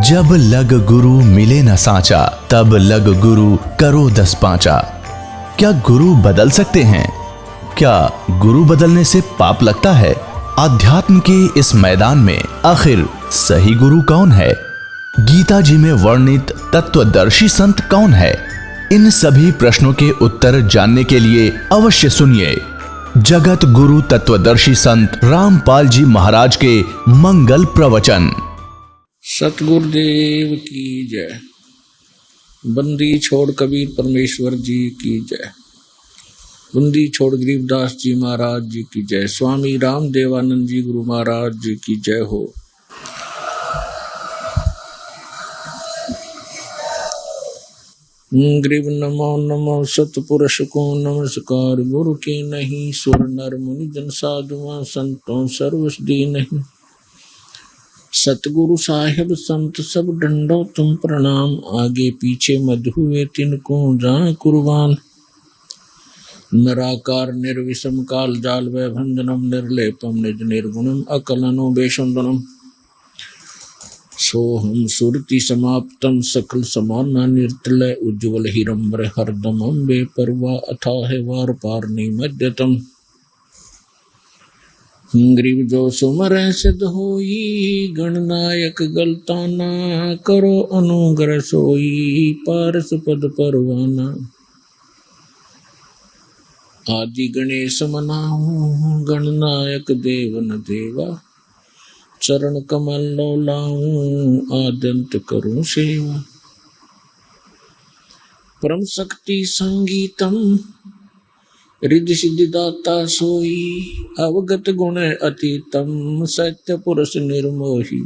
जब लग गुरु मिले न साचा, तब लग गुरु करो 10 पांचा। क्या गुरु बदल सकते हैं? क्या गुरु बदलने से पाप लगता है? आध्यात्म के इस मैदान में आखिर सही गुरु कौन है? गीता जी में वर्णित तत्वदर्शी संत कौन है? इन सभी प्रश्नों के उत्तर जानने के लिए अवश्य सुनिए जगत गुरु तत्वदर्शी संत रामपाल जी महाराज के मंगल प्रवचन। सतगुरुदेव की जय। बंदी छोड़ कबीर परमेश्वर जी की जय। बंदी छोड़ गरीबदास जी महाराज जी की जय। स्वामी राम देवानंद जी गुरु महाराज जी की जय हो। गरीब नमो नमो सतपुरुष को नमस्कार। गुरु की नहीं सुर नर मुनि जन साधुआ संतों सर्वस दी नहीं। सतगुरु साहिब संत सब डंडो तुम प्रणाम। आगे पीछे मध हुए तिनको जान कुर्बान। निराकार निर्विषम काल जाल वैभंजनम निर्लेपम निज निर्गुणम अकलनो बेशंदनम। सोहम सुरति समाप्तम सकल समाना निर्तलय उज्ज्वल हिरंबर हरदम अम्बे परवा अथाह वार पार निमध्यतम। गरीब जो सुमर सिद्ध होई गणनायक गलताना। करो अनुग्रह सोई पारस पद परवाना। आदि गणेश मनाऊं गणनायक देव न देवा। चरण कमल लो लाऊं आद्यंत करूं सेवा। परम शक्ति संगीतम रिद्धि सिद्धि दाता सोई। अवगत गुण अतीतम सत्य पुरुष निर्मोही।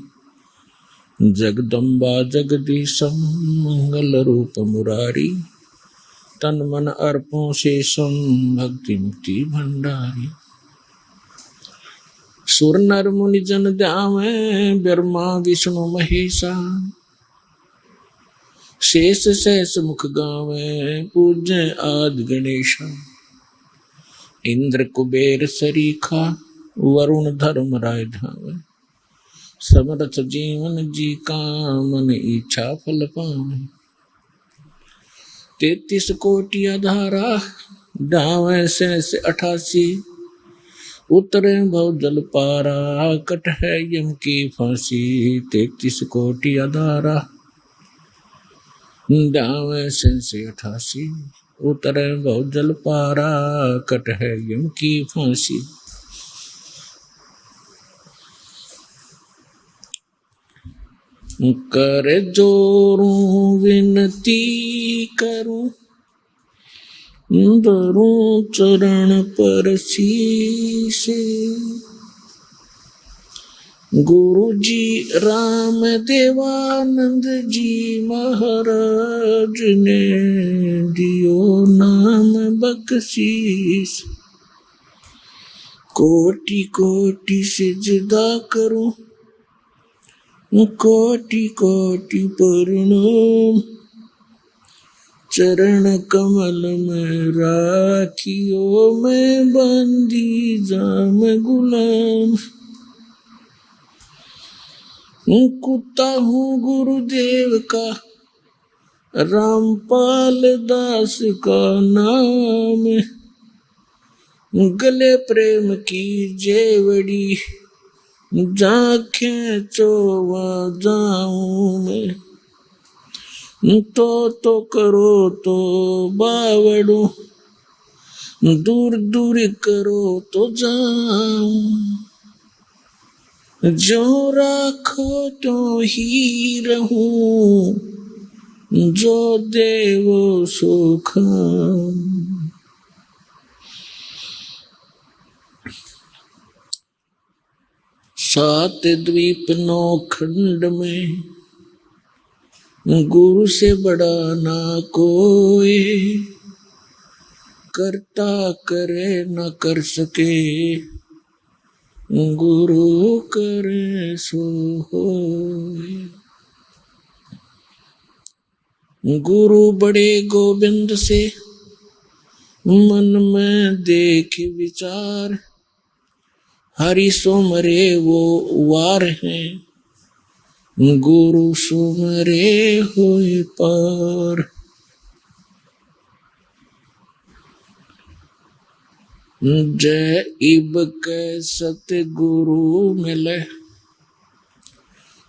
जगदम्बा जगदीशम मंगल रूप मुरारी। तन मन अर्पों शेषम भक्ति मुक्ति भंडारी। सुर नर मुनि जन ध्यावे ब्रह्मा विष्णु महेशा। शेष सहस मुख गावे पूज्य आदि गणेशा। इंद्र कुबेर सरीखा वरुण धर्म राय धावे। समरथ जीवन जी का मन इच्छा फल पावे। 33 कोटि आधारा डावे से 88। उतरे भव जल पारा कट है यम की फांसी। 33 कोटि आधारा डावे से 88। उतरे भव जल पारा कट है यम की फांसी। कर जोरूं विनती करूं धरूं चरण पर शीश। गुरु जी राम देवानंद जी महाराज ने दियो नाम बख्शीश। कोटि कोटि सिजदा करूं कोटि कोटि प्रणाम। चरण कमल में राखियो मैं बंदी जाम गुलाम। कुत्ता हूँ गुरुदेव का रामपाल दास का नाम। गले प्रेम की जेवड़ी जाखें चोवा जाऊं मैं। तो करो तो बावड़ो दूर दूर करो तो जाऊं। जो राखो तो ही रहूं जो देवो सो खाऊं। सात द्वीप 9 खंड में गुरु से बड़ा ना कोई। करता करे न कर सके गुरु करे सो होए। गुरु बड़े गोविंद से मन में देख विचार। हरि सो मरे वो वार हैं गुरु सुमरे होए पार। जय इब के सतगुरु मिले,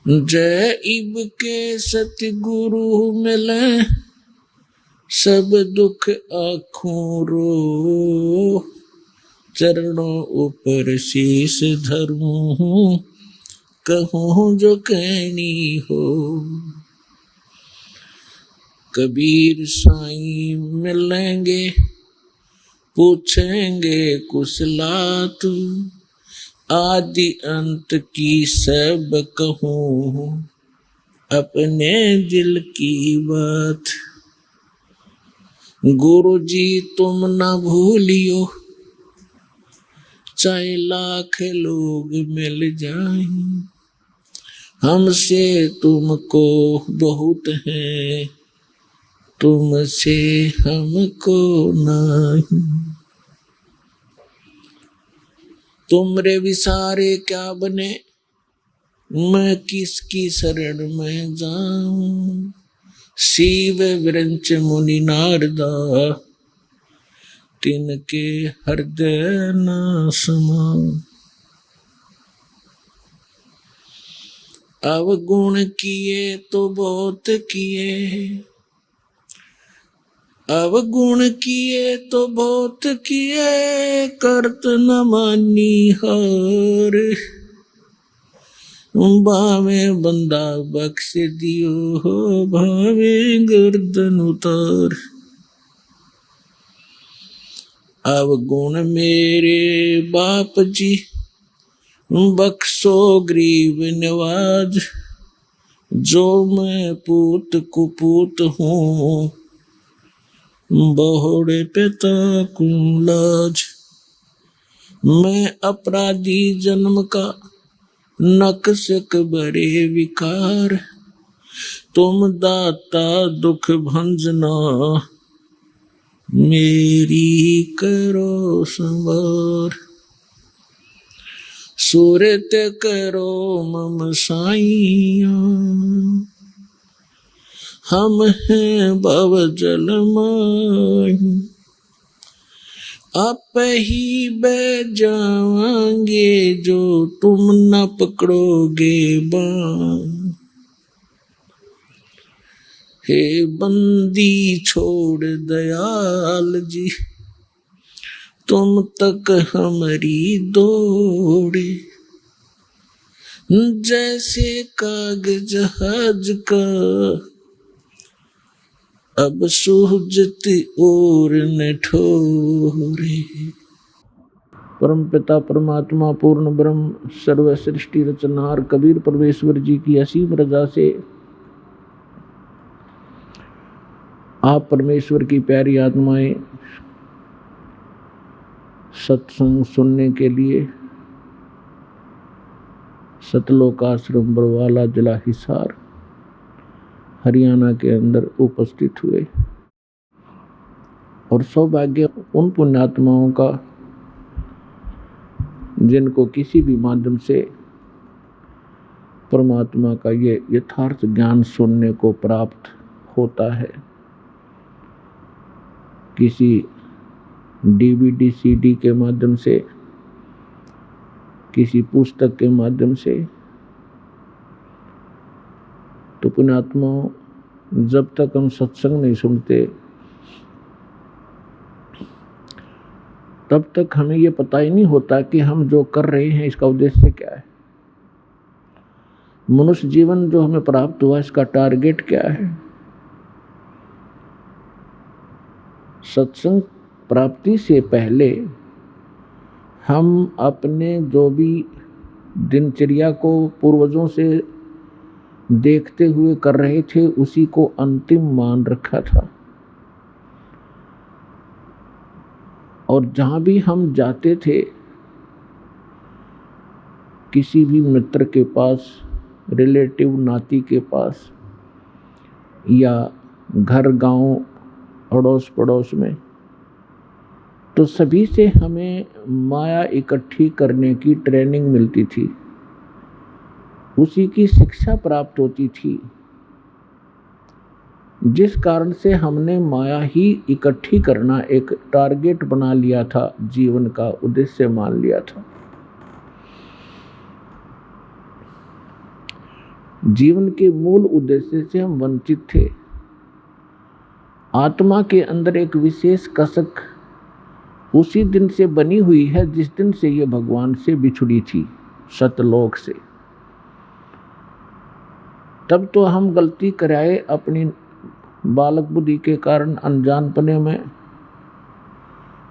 जय इब के सतगुरु मिले, सब दुख आँखों रो। चरणों ऊपर शीश धरूं, कहूँ जो कहनी हो। कबीर साईं मिलेंगे, पूछेंगे कुशलात, आदि अंत की सब कहूँ, अपने दिल की बात। गुरु जी तुम न भूलियो, चाहे लाख लोग मिल जाएं, हमसे तुमको बहुत है, तुमसे हमको नहीं। तुमरे विसारे क्या बने, मैं किसकी शरण में जाऊं। शिव विरंच मुनि नारदा, तिनके हृदय न समाऊं। अवगुण किए तो बहुत किए, अवगुण किए तो बहुत किए, करत न मानी हार। भावे बंदा बख्श दियो हो, भावे गर्दन उतार। अवगुण मेरे बाप जी, बख्शो गरीब नवाज। जो मैं पूत कुपूत हूँ, बहुड़े पिता को लाज। मैं अपराधी जन्म का, नक्सक बड़े विकार। तुम दाता दुख भंजना, मेरी करो संवार। सूरत करो मम साईया, हम हैं भव जल माही। आप ही बह जाएंगे, जो तुम न पकड़ोगे बाण। हे बंदी छोड़ दयाल जी, तुम तक हमारी दौड़े। जैसे कागज जहाज का, अब सूझत और न ठोरे। परम पिता परमात्मा पूर्ण ब्रह्म सर्व सृष्टि रचनहार कबीर परमेश्वर जी की असीम रजा से आप परमेश्वर की प्यारी आत्माएं सत्संग सुनने के लिए सतलोक आश्रम बरवाला जिला हिसार हरियाणा के अंदर उपस्थित हुए। और सौभाग्य उन पुण्यात्माओं का जिनको किसी भी माध्यम से परमात्मा का ये यथार्थ ज्ञान सुनने को प्राप्त होता है, किसी डीवीडी सीडी के माध्यम से, किसी पुस्तक के माध्यम से। तो पुण्यात्माओं, जब तक हम सत्संग नहीं सुनते तब तक हमें ये पता ही नहीं होता कि हम जो कर रहे हैं इसका उद्देश्य क्या है। मनुष्य जीवन जो हमें प्राप्त हुआ इसका टारगेट क्या है। सत्संग प्राप्ति से पहले हम अपने जो भी दिनचर्या को पूर्वजों से देखते हुए कर रहे थे उसी को अंतिम मान रखा था। और जहाँ भी हम जाते थे, किसी भी मित्र के पास, रिलेटिव नाती के पास या घर गांव अड़ोस पड़ोस में, तो सभी से हमें माया इकट्ठी करने की ट्रेनिंग मिलती थी। उसी की शिक्षा प्राप्त होती थी, जिस कारण से हमने माया ही इकट्ठी करना एक टारगेट बना लिया था, जीवन का उद्देश्य मान लिया था। जीवन के मूल उद्देश्य से हम वंचित थे। आत्मा के अंदर एक विशेष कसक उसी दिन से बनी हुई है जिस दिन से ये भगवान से बिछुड़ी थी, सतलोक से। तब तो हम गलती कराए अपनी बालक बुद्धि के कारण, अनजानपने में,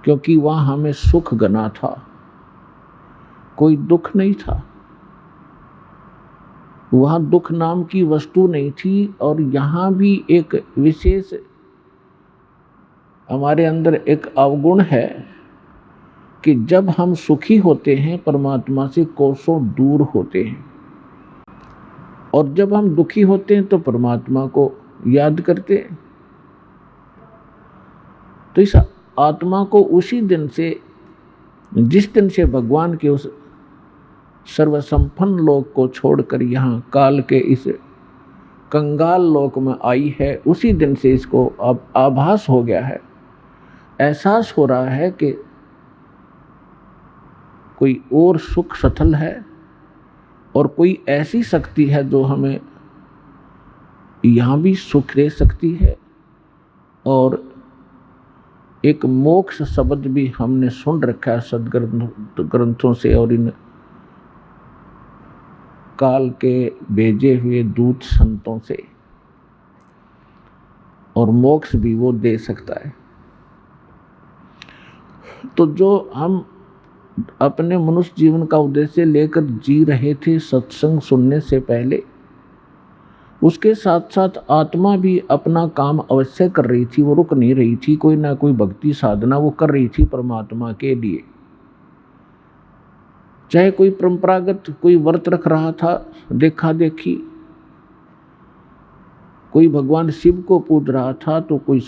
क्योंकि वहां हमें सुख गना था, कोई दुख नहीं था। वहां दुख नाम की वस्तु नहीं थी। और यहाँ भी एक विशेष हमारे अंदर एक अवगुण है कि जब हम सुखी होते हैं परमात्मा से कोसों दूर होते हैं, और जब हम दुखी होते हैं तो परमात्मा को याद करते हैं। तो इस आत्मा को उसी दिन से, जिस दिन से भगवान के उस सर्वसंपन्न लोक को छोड़कर यहाँ काल के इस कंगाल लोक में आई है, उसी दिन से इसको अब आभास हो गया है, एहसास हो रहा है कि कोई और सुख सथल है और कोई ऐसी शक्ति है जो हमें यहाँ भी सुख दे सकती है। और एक मोक्ष शब्द भी हमने सुन रखा है सदग्रंथों से और इन काल के भेजे हुए दूत संतों से, और मोक्ष भी वो दे सकता है। तो जो हम अपने मनुष्य जीवन का उद्देश्य लेकर जी रहे थे सत्संग सुनने से पहले, उसके साथ साथ आत्मा भी अपना काम अवश्य कर रही थी, वो रुक नहीं रही थी। कोई ना कोई भक्ति साधना वो कर रही थी परमात्मा के लिए। चाहे कोई परंपरागत कोई व्रत रख रहा था, देखा देखी, कोई भगवान शिव को पूज रहा था, तो कोई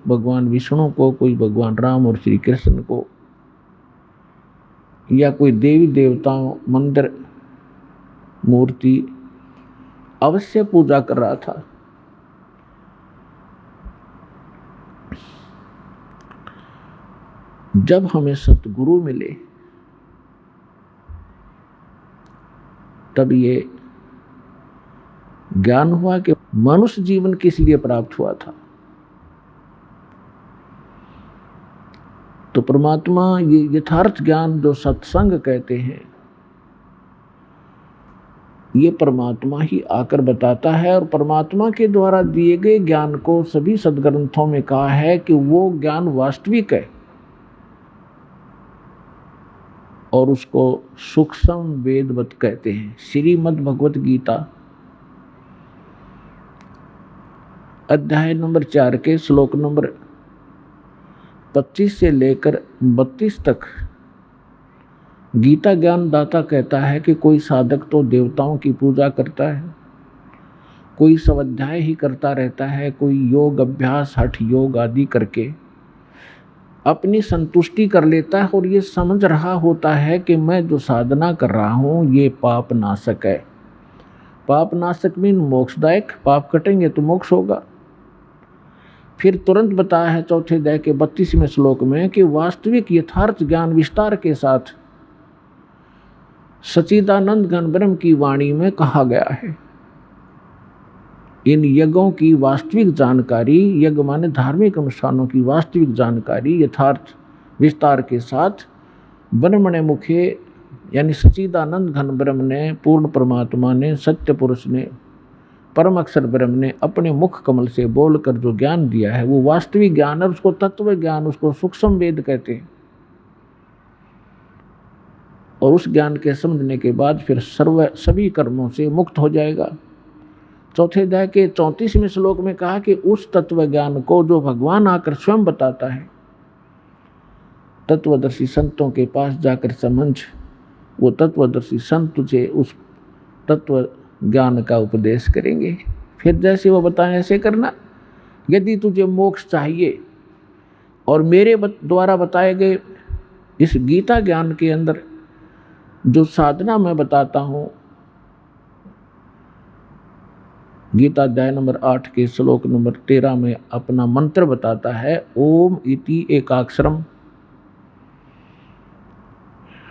भगवान विष्णु को, कोई भगवान राम और श्री कृष्ण को, या कोई देवी देवताओं मंदिर मूर्ति अवश्य पूजा कर रहा था। जब हमें सतगुरु मिले तब ये ज्ञान हुआ कि मनुष्य जीवन किस लिए प्राप्त हुआ था। तो परमात्मा ये यथार्थ ज्ञान जो सत्संग कहते हैं, ये परमात्मा ही आकर बताता है। और परमात्मा के द्वारा दिए गए ज्ञान को सभी सदग्रंथों में कहा है कि वो ज्ञान वास्तविक है और उसको सूक्ष्म वेदवत कहते हैं। श्रीमद् भगवत गीता अध्याय नंबर 4 के श्लोक नंबर 25 से लेकर 32 तक गीता ज्ञान दाता कहता है कि कोई साधक तो देवताओं की पूजा करता है, कोई स्वाध्याय ही करता रहता है, कोई योग अभ्यास हठ योग आदि करके अपनी संतुष्टि कर लेता है और ये समझ रहा होता है कि मैं जो साधना कर रहा हूँ ये पाप नाशक है। पाप नाशक मीन मोक्षदायक, पाप कटेंगे तो मोक्ष होगा। फिर तुरंत बताया है चौथे अध्याय के 32वें श्लोक में कि वास्तविक यथार्थ ज्ञान विस्तार के साथ सच्चिदानंद घन ब्रह्म की वाणी में कहा गया है। इन यज्ञों की वास्तविक जानकारी, यज्ञ माने धार्मिक अनुष्ठानों की वास्तविक जानकारी यथार्थ विस्तार के साथ ब्रह्मणे मुखे यानी सच्चिदानंद घन ब्रह्म ने, पूर्ण परमात्मा ने, सत्य पुरुष ने, परम अक्षर ब्रह्म ने अपने मुख कमल से बोलकर जो ज्ञान दिया है वो वास्तविक ज्ञान है। उसको तत्व ज्ञान, उसको सूक्ष्म वेद कहते हैं। और उस ज्ञान के समझने के बाद फिर सभी कर्मों से मुक्त हो जाएगा। चौथे अध्याय के 34वें श्लोक में कहा कि उस तत्व ज्ञान को जो भगवान आकर स्वयं बताता है, तत्वदर्शी संतों के पास जाकर समझ, वो तत्वदर्शी संत तुझे उस तत्व ज्ञान का उपदेश करेंगे। फिर जैसे वो बताएं ऐसे करना। यदि तुझे मोक्ष चाहिए और मेरे द्वारा बताए गए इस गीता ज्ञान के अंदर जो साधना मैं बताता हूँ गीता अध्याय नंबर 8 के श्लोक नंबर 13 में अपना मंत्र बताता है, ओम इति एकाक्षरम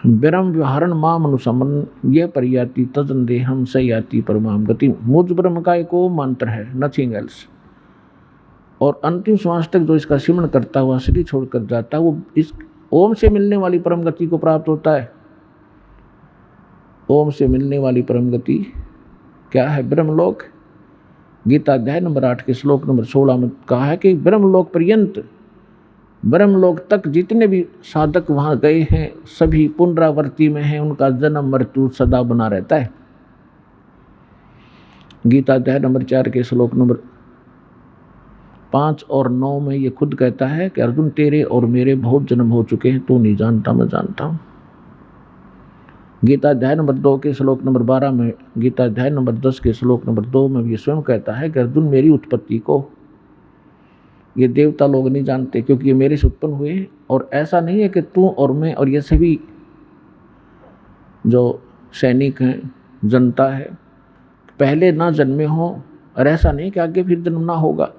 ब्रह्म व्यवहारण माम अनुसमन यह परियाति तजन देहम स याति परमाम गति। मुझ ब्रह्म का एक ओम मंत्र है, नथिंग एल्स। और अंतिम श्वास तक जो इसका सिमरण करता हुआ शरीर छोड़कर जाता है, वो इस ओम से मिलने वाली परम गति को प्राप्त होता है। ओम से मिलने वाली परम गति क्या है? ब्रह्मलोक। गीता अध्याय नंबर 8 के श्लोक नंबर 16 में कहा है कि ब्रह्मलोक पर्यंत, ब्रह्मलोक तक जितने भी साधक वहां गए हैं सभी पुनरावृत्ति में हैं, उनका जन्म मृत्यु सदा बना रहता है। गीता अध्याय नंबर 4 के श्लोक नंबर 5 और 9 में ये खुद कहता है कि अर्जुन तेरे और मेरे बहुत जन्म हो चुके हैं, तू नहीं जानता मैं जानता हूं। गीता अध्याय नंबर 2 के श्लोक नंबर 12 में, गीता अध्याय नंबर 10 के श्लोक नंबर 2 में ये स्वयं कहता है कि अर्जुन मेरी उत्पत्ति को ये देवता लोग नहीं जानते, क्योंकि ये मेरे से उत्पन्न हुए। और ऐसा नहीं है कि तू और मैं और ये सभी जो सैनिक हैं, जनता है, पहले ना जन्मे हों, और ऐसा नहीं कि आगे फिर जन्म ना होगा।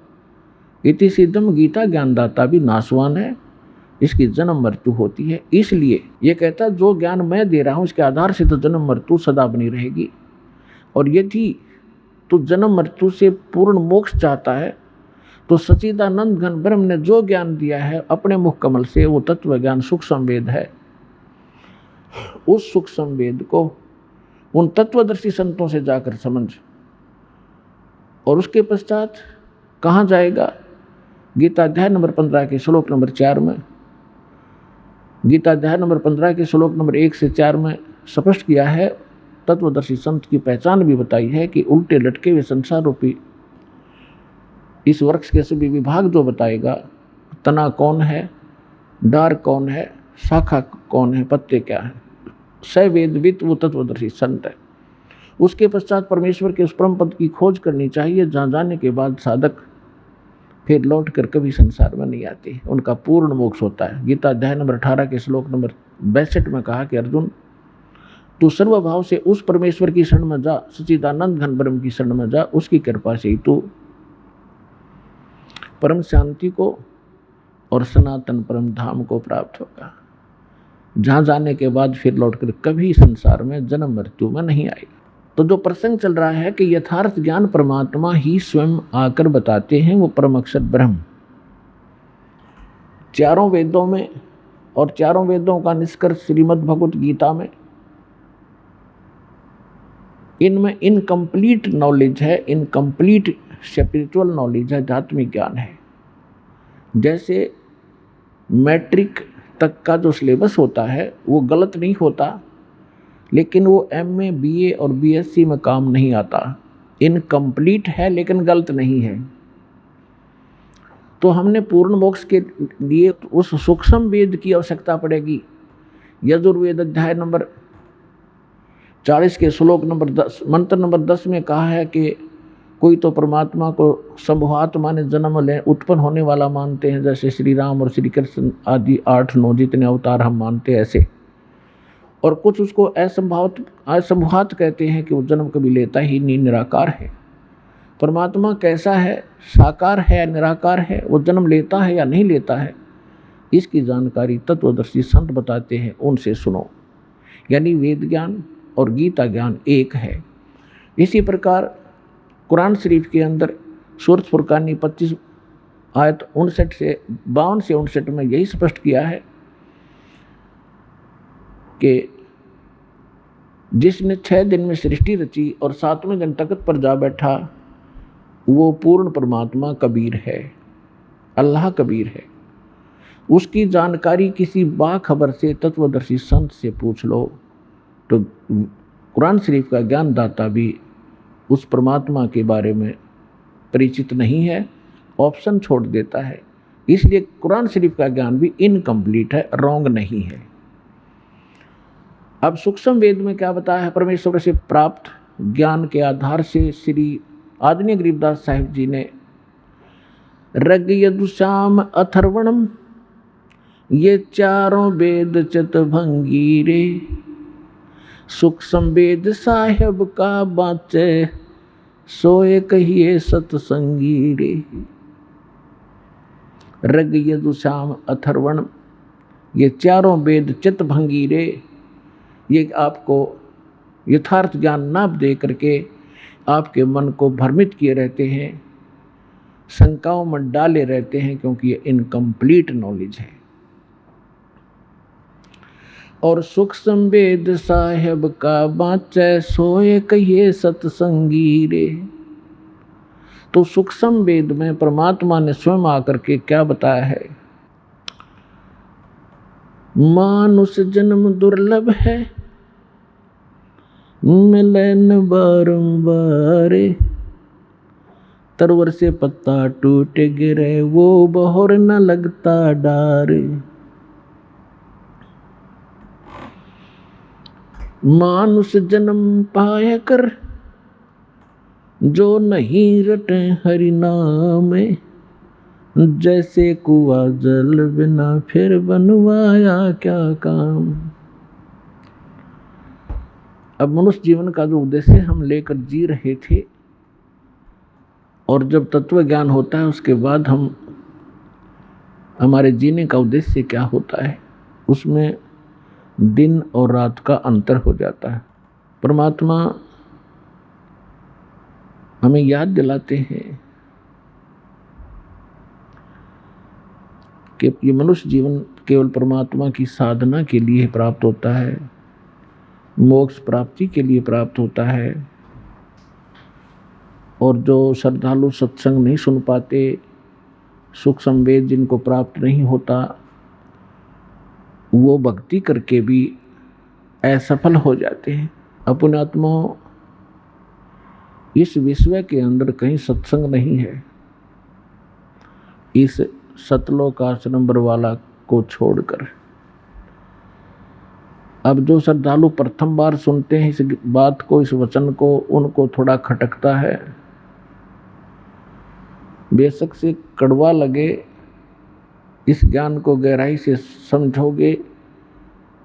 इति सिद्धम गीता ज्ञानदाता भी नासवान है, इसकी जन्म मृत्यु होती है। इसलिए ये कहता है जो ज्ञान मैं दे रहा हूँ इसके आधार से तो जन्म मृत्यु सदा बनी रहेगी। और यदि तू जन्म मृत्यु से पूर्ण मोक्ष चाहता है तो सच्चिदानंद घन ब्रह्म ने जो ज्ञान दिया है अपने मुख कमल से, वो तत्व ज्ञान सूक्ष्म वेद है। उस सूक्ष्म वेद को उन तत्वदर्शी संतों से जाकर समझ। और उसके पश्चात कहाँ जाएगा? गीता अध्याय नंबर 15 के श्लोक नंबर 4 में, गीता अध्याय नंबर 15 के श्लोक नंबर 1 से 4 में स्पष्ट किया है, तत्वदर्शी संत की पहचान भी बताई है कि उल्टे लटके हुए संसार रूपी इस वृक्ष के सभी विभाग जो बताएगा, तना कौन है, डार कौन है, शाखा कौन है, पत्ते क्या है, सवेदवित वो तत्वदर्शी संत है। उसके पश्चात परमेश्वर के उस परम पद की खोज करनी चाहिए जहाँ जाने के बाद साधक फिर लौट कर कभी संसार में नहीं आते, उनका पूर्ण मोक्ष होता है। गीता अध्याय नंबर 18 के श्लोक नंबर 62 में कहा कि अर्जुन तू सर्वभाव से उस परमेश्वर की शरण में जा, सच्चिदानंद घन ब्रह्म की शरण में जा, उसकी कृपा से ही तू परम शांति को और सनातन परम धाम को प्राप्त होगा, जहाँ जाने के बाद फिर लौटकर कभी संसार में जन्म मृत्यु में नहीं आएगा। तो जो प्रसंग चल रहा है कि यथार्थ ज्ञान परमात्मा ही स्वयं आकर बताते हैं, वो परम अक्षर ब्रह्म चारों वेदों में, और चारों वेदों का निष्कर्ष श्रीमद् भगवत गीता में, इनमें इनकम्प्लीट नॉलेज है, इनकम्प्लीट स्पिरिचुअल नॉलेज है, आध्यात्मिक ज्ञान है। जैसे मैट्रिक तक का जो सिलेबस होता है वो गलत नहीं होता, लेकिन वो MA BA और BSc में काम नहीं आता। इनकम्प्लीट है लेकिन गलत नहीं है। तो हमने पूर्ण मोक्ष के लिए उस सूक्ष्म वेद की आवश्यकता पड़ेगी। यजुर्वेद अध्याय नंबर 40 के श्लोक नंबर 10 मंत्र नंबर 10 में कहा है कि कोई तो परमात्मा को संभवात माने जन्म ले उत्पन्न होने वाला मानते हैं, जैसे श्री राम और श्री कृष्ण आदि 8-9 जितने अवतार हम मानते हैं ऐसे। और कुछ उसको असंभवात कहते हैं कि वो जन्म कभी लेता ही नहीं, निराकार है। परमात्मा कैसा है, साकार है या निराकार है, वो जन्म लेता है या नहीं लेता है, इसकी जानकारी तत्वदर्शी संत बताते हैं, उनसे सुनो। यानी वेद ज्ञान और गीता ज्ञान एक है। इसी प्रकार कुरान शरीफ के अंदर सूरत फुरकानी 25 आयत 59 से 52 से 59 में यही स्पष्ट किया है कि जिसने 6 दिन में सृष्टि रची और 7वें दिन तख्त पर जा बैठा, वो पूर्ण परमात्मा कबीर है, अल्लाह कबीर है। उसकी जानकारी किसी बाखबर से तत्वदर्शी संत से पूछ लो तो कुरान शरीफ का ज्ञानदाता भी उस परमात्मा के बारे में परिचित नहीं है, ऑप्शन छोड़ देता है। इसलिए कुरान शरीफ का ज्ञान भी इनकम्प्लीट है, रॉन्ग नहीं है। अब सूक्ष्म वेद में क्या बताया है? परमेश्वर से प्राप्त ज्ञान के आधार से श्री आदरणीय गरीबदास साहिब जी ने ऋग यजुर्साम अथर्वणम ये चारों वेद चतुर्भंगी रे, सूक्ष्म वेद साहेब का बाचे सोए कहिए सतसंगी रे। ऋग यजु साम अथर्वण, ये चारों वेद चित्तभंगी रे। ये आपको यथार्थ ज्ञान ना दे करके आपके मन को भ्रमित किए रहते हैं, शंकाओं में डाले रहते हैं, क्योंकि ये इनकम्प्लीट नॉलेज है। और सुख संवेद साहेब का बाँचै, सोए कहिए सतसंगी रे। तो सूक्ष्म वेद में परमात्मा ने स्वयं आकर के क्या बताया है? मानुष जन्म दुर्लभ है, मिलन बारंबार। तरवर से पत्ता टूट गिरे, वो बहोर न लगता डार। मानुष जन्म पाया कर, जो नहीं रटे हरि नाम। जैसे कुआं जल बिना फिर बनवाया क्या काम। अब मनुष्य जीवन का जो उद्देश्य हम लेकर जी रहे थे, और जब तत्व ज्ञान होता है उसके बाद हमारे जीने का उद्देश्य क्या होता है, उसमें दिन और रात का अंतर हो जाता है। परमात्मा हमें याद दिलाते हैं कि ये मनुष्य जीवन केवल परमात्मा की साधना के लिए प्राप्त होता है, मोक्ष प्राप्ति के लिए प्राप्त होता है। और जो श्रद्धालु सत्संग नहीं सुन पाते, सुख संवेद जिनको प्राप्त नहीं होता, वो भक्ति करके भी असफल हो जाते हैं। अपने आत्मा इस विश्व के अंदर कहीं सत्संग नहीं है। इस सतलोक आश्रम बरवाला को छोड़कर अब जो श्रद्धालु प्रथम बार सुनते हैं इस बात को, इस वचन को, उनको थोड़ा खटकता है। बेशक से कड़वा लगे, इस ज्ञान को गहराई से समझोगे,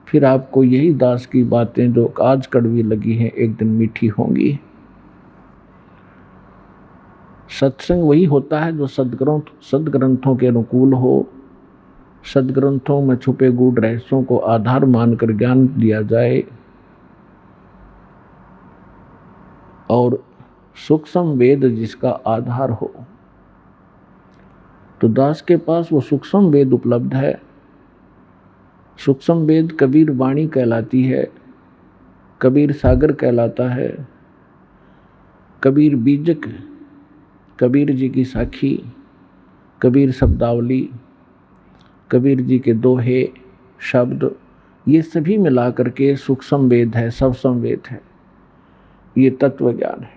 फिर आपको यही दास की बातें जो आज कड़वी लगी हैं एक दिन मीठी होंगी। सत्संग वही होता है जो सदग्रंथों के अनुकूल हो, सदग्रंथों में छुपे गूढ़ रहस्यों को आधार मानकर ज्ञान दिया जाए, और सूक्ष्म वेद जिसका आधार हो। तो दास के पास वो सूक्ष्म वेद उपलब्ध है। सूक्ष्म वेद कबीर वाणी कहलाती है, कबीर सागर कहलाता है, कबीर बीजक, कबीर जी की साखी, कबीर शब्दावली, कबीर जी के दोहे शब्द, ये सभी मिलाकर के सूक्ष्म वेद है, सब संवेद है। ये तत्व ज्ञान है।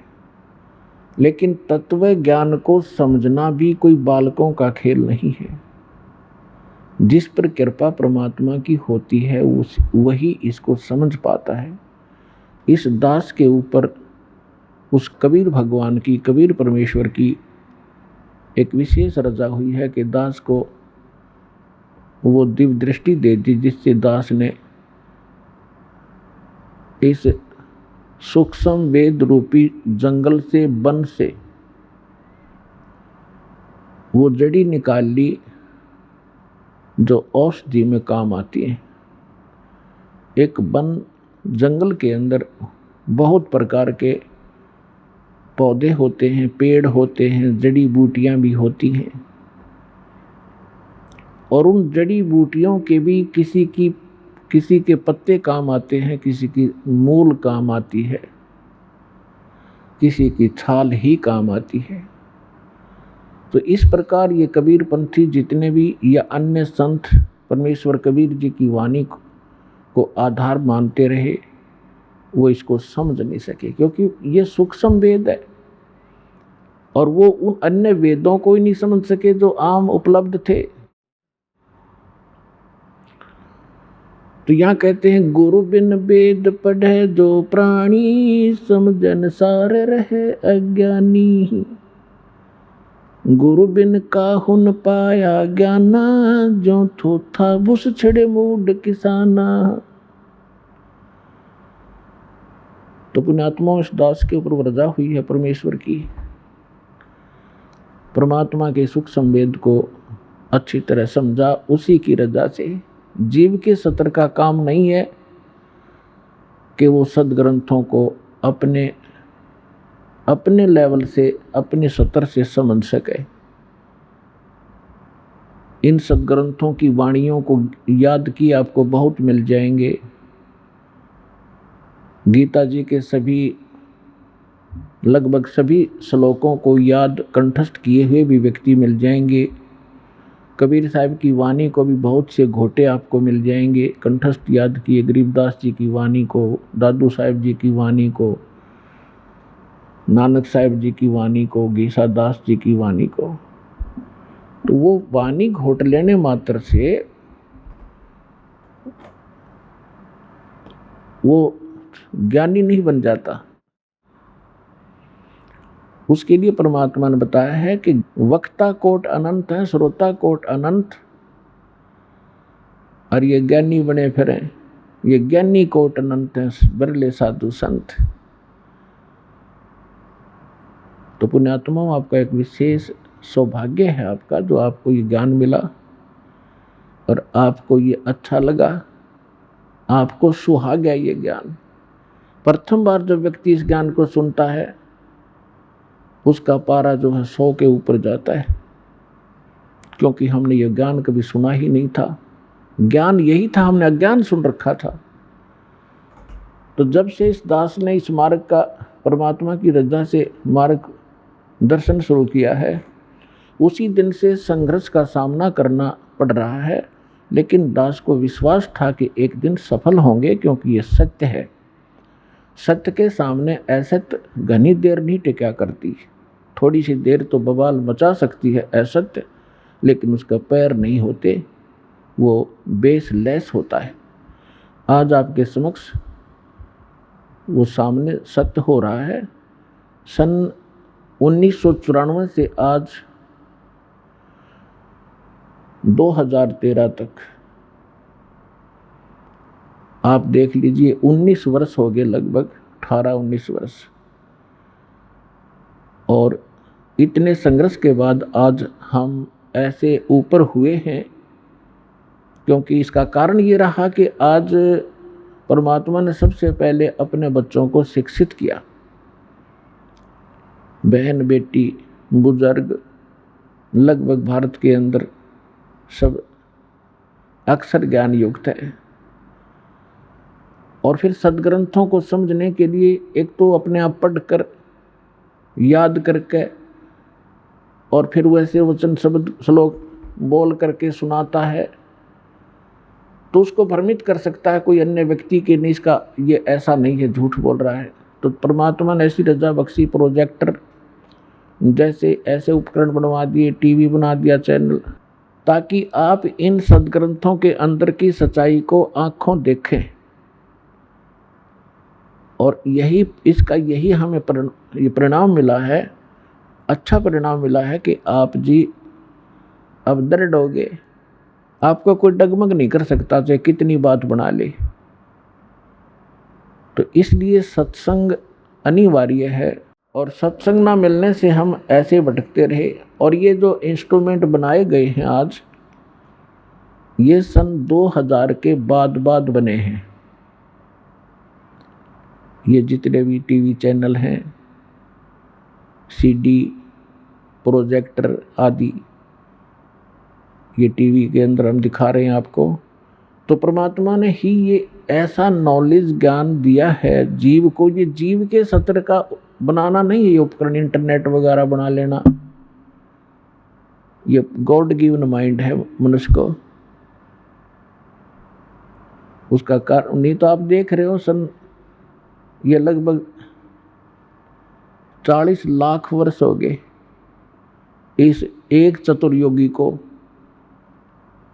लेकिन तत्व ज्ञान को समझना भी कोई बालकों का खेल नहीं है। जिस पर कृपा परमात्मा की होती है वही इसको समझ पाता है। इस दास के ऊपर उस कबीर भगवान की, कबीर परमेश्वर की एक विशेष रजा हुई है कि दास को वो दिव्य दृष्टि दे दी, जिससे दास ने इस सूक्ष्म वेद रूपी जंगल से, वन से वो जड़ी निकाल ली जो औषधि में काम आती है। एक वन जंगल के अंदर बहुत प्रकार के पौधे होते हैं, पेड़ होते हैं, जड़ी बूटियां भी होती हैं, और उन जड़ी बूटियों के भी किसी के पत्ते काम आते हैं, किसी की मूल काम आती है, किसी की छाल ही काम आती है। तो इस प्रकार ये कबीर पंथी जितने भी या अन्य संत परमेश्वर कबीर जी की वाणी को आधार मानते रहे, वो इसको समझ नहीं सके, क्योंकि ये सूक्ष्म वेद है और वो उन अन्य वेदों को ही नहीं समझ सके जो आम उपलब्ध थे। तो यहाँ कहते हैं गुरु बिन वेद पढ़े जो प्राणी, समझन सार रहे अज्ञानी। गुरु बिन काहुन पाया ज्ञाना, जो थोथा बुस छिड़े मूड किसाना। तो पुण्यात्मा इस दास के ऊपर वर्जा हुई है परमेश्वर की। परमात्मा के सुख संवेद को अच्छी तरह समझा, उसी की रजा से। जीव के सत्र का काम नहीं है कि वो सदग्रंथों को अपने अपने लेवल से, अपने सत्र से समझ सके। इन सदग्रंथों की वाणियों को याद की आपको बहुत मिल जाएंगे। गीता जी के लगभग सभी श्लोकों को याद कंठस्थ किए हुए भी व्यक्ति मिल जाएंगे। कबीर साहब की वाणी को भी बहुत से घोटे आपको मिल जाएंगे कंठस्थ याद किए। गरीबदास जी की वाणी को, दादू साहब जी की वाणी को, नानक साहब जी की वाणी को, गीसा दास जी की वाणी को। तो वो वाणी घोट लेने मात्र से वो ज्ञानी नहीं बन जाता। उसके लिए परमात्मा ने बताया है कि वक्ता कोट अनंत है, श्रोता कोट अनंत, और ये ज्ञानी बने फिरे। ये ज्ञानी कोट अनंत है, बिरले साधु संत। तो पुण्यात्माओं, आपका एक विशेष सौभाग्य है आपका, जो आपको ये ज्ञान मिला और आपको ये अच्छा लगा, आपको सुहा गया ये ज्ञान। प्रथम बार जब व्यक्ति इस ज्ञान को सुनता है, उसका पारा जो है 100 के ऊपर जाता है, क्योंकि हमने ये ज्ञान कभी सुना ही नहीं था। ज्ञान यही था, हमने अज्ञान सुन रखा था। तो जब से इस दास ने इस मार्ग का, परमात्मा की रजा से मार्ग दर्शन शुरू किया है, उसी दिन से संघर्ष का सामना करना पड़ रहा है। लेकिन दास को विश्वास था कि एक दिन सफल होंगे, क्योंकि ये सत्य है। सत्य के सामने असत्य घनी देर नहीं टिका करती। थोड़ी सी देर तो बवाल मचा सकती है असत्य, लेकिन उसका पैर नहीं होते, वो बेसलेस होता है। आज आपके समक्ष वो सामने सत्य हो रहा है। सन 1994 से आज 2013 तक आप देख लीजिए, 19 वर्ष हो गए, लगभग 18-19 वर्ष। और इतने संघर्ष के बाद आज हम ऐसे ऊपर हुए हैं, क्योंकि इसका कारण ये रहा कि आज परमात्मा ने सबसे पहले अपने बच्चों को शिक्षित किया। बहन बेटी बुजुर्ग लगभग भारत के अंदर सब अक्षर ज्ञान युक्त है। और फिर सदग्रंथों को समझने के लिए एक तो अपने आप पढ़कर याद करके, और फिर वैसे वचन शब्द श्लोक बोल करके सुनाता है, तो उसको भ्रमित कर सकता है कोई अन्य व्यक्ति कि नहीं, इसका ये ऐसा नहीं है, झूठ बोल रहा है। तो परमात्मा ने ऐसी रजा बख्शी, प्रोजेक्टर जैसे ऐसे उपकरण बनवा दिए, टीवी बना दिया, चैनल, ताकि आप इन सदग्रंथों के अंदर की सच्चाई को आंखों देखें। और यही हमें परिणाम मिला है, अच्छा परिणाम मिला है कि आप जी अब दृढ़ हो गए। आपको कोई डगमग नहीं कर सकता, चाहे कितनी बात बना ले। तो इसलिए सत्संग अनिवार्य है, और सत्संग ना मिलने से हम ऐसे भटकते रहे। और ये जो इंस्ट्रूमेंट बनाए गए हैं आज, ये सन 2000 के बाद बने हैं। ये जितने भी टीवी चैनल हैं, सीडी, प्रोजेक्टर आदि, ये टीवी के अंदर हम दिखा रहे हैं आपको। तो परमात्मा ने ही ये ऐसा नॉलेज ज्ञान दिया है जीव को। ये जीव के सत्र का बनाना नहीं है ये उपकरण, इंटरनेट वगैरह बना लेना। ये गॉड गिवन माइंड है मनुष्य को। उसका कारण नहीं तो आप देख रहे हो, ये लगभग 40 लाख वर्ष हो गए इस एक चतुर्योगी को।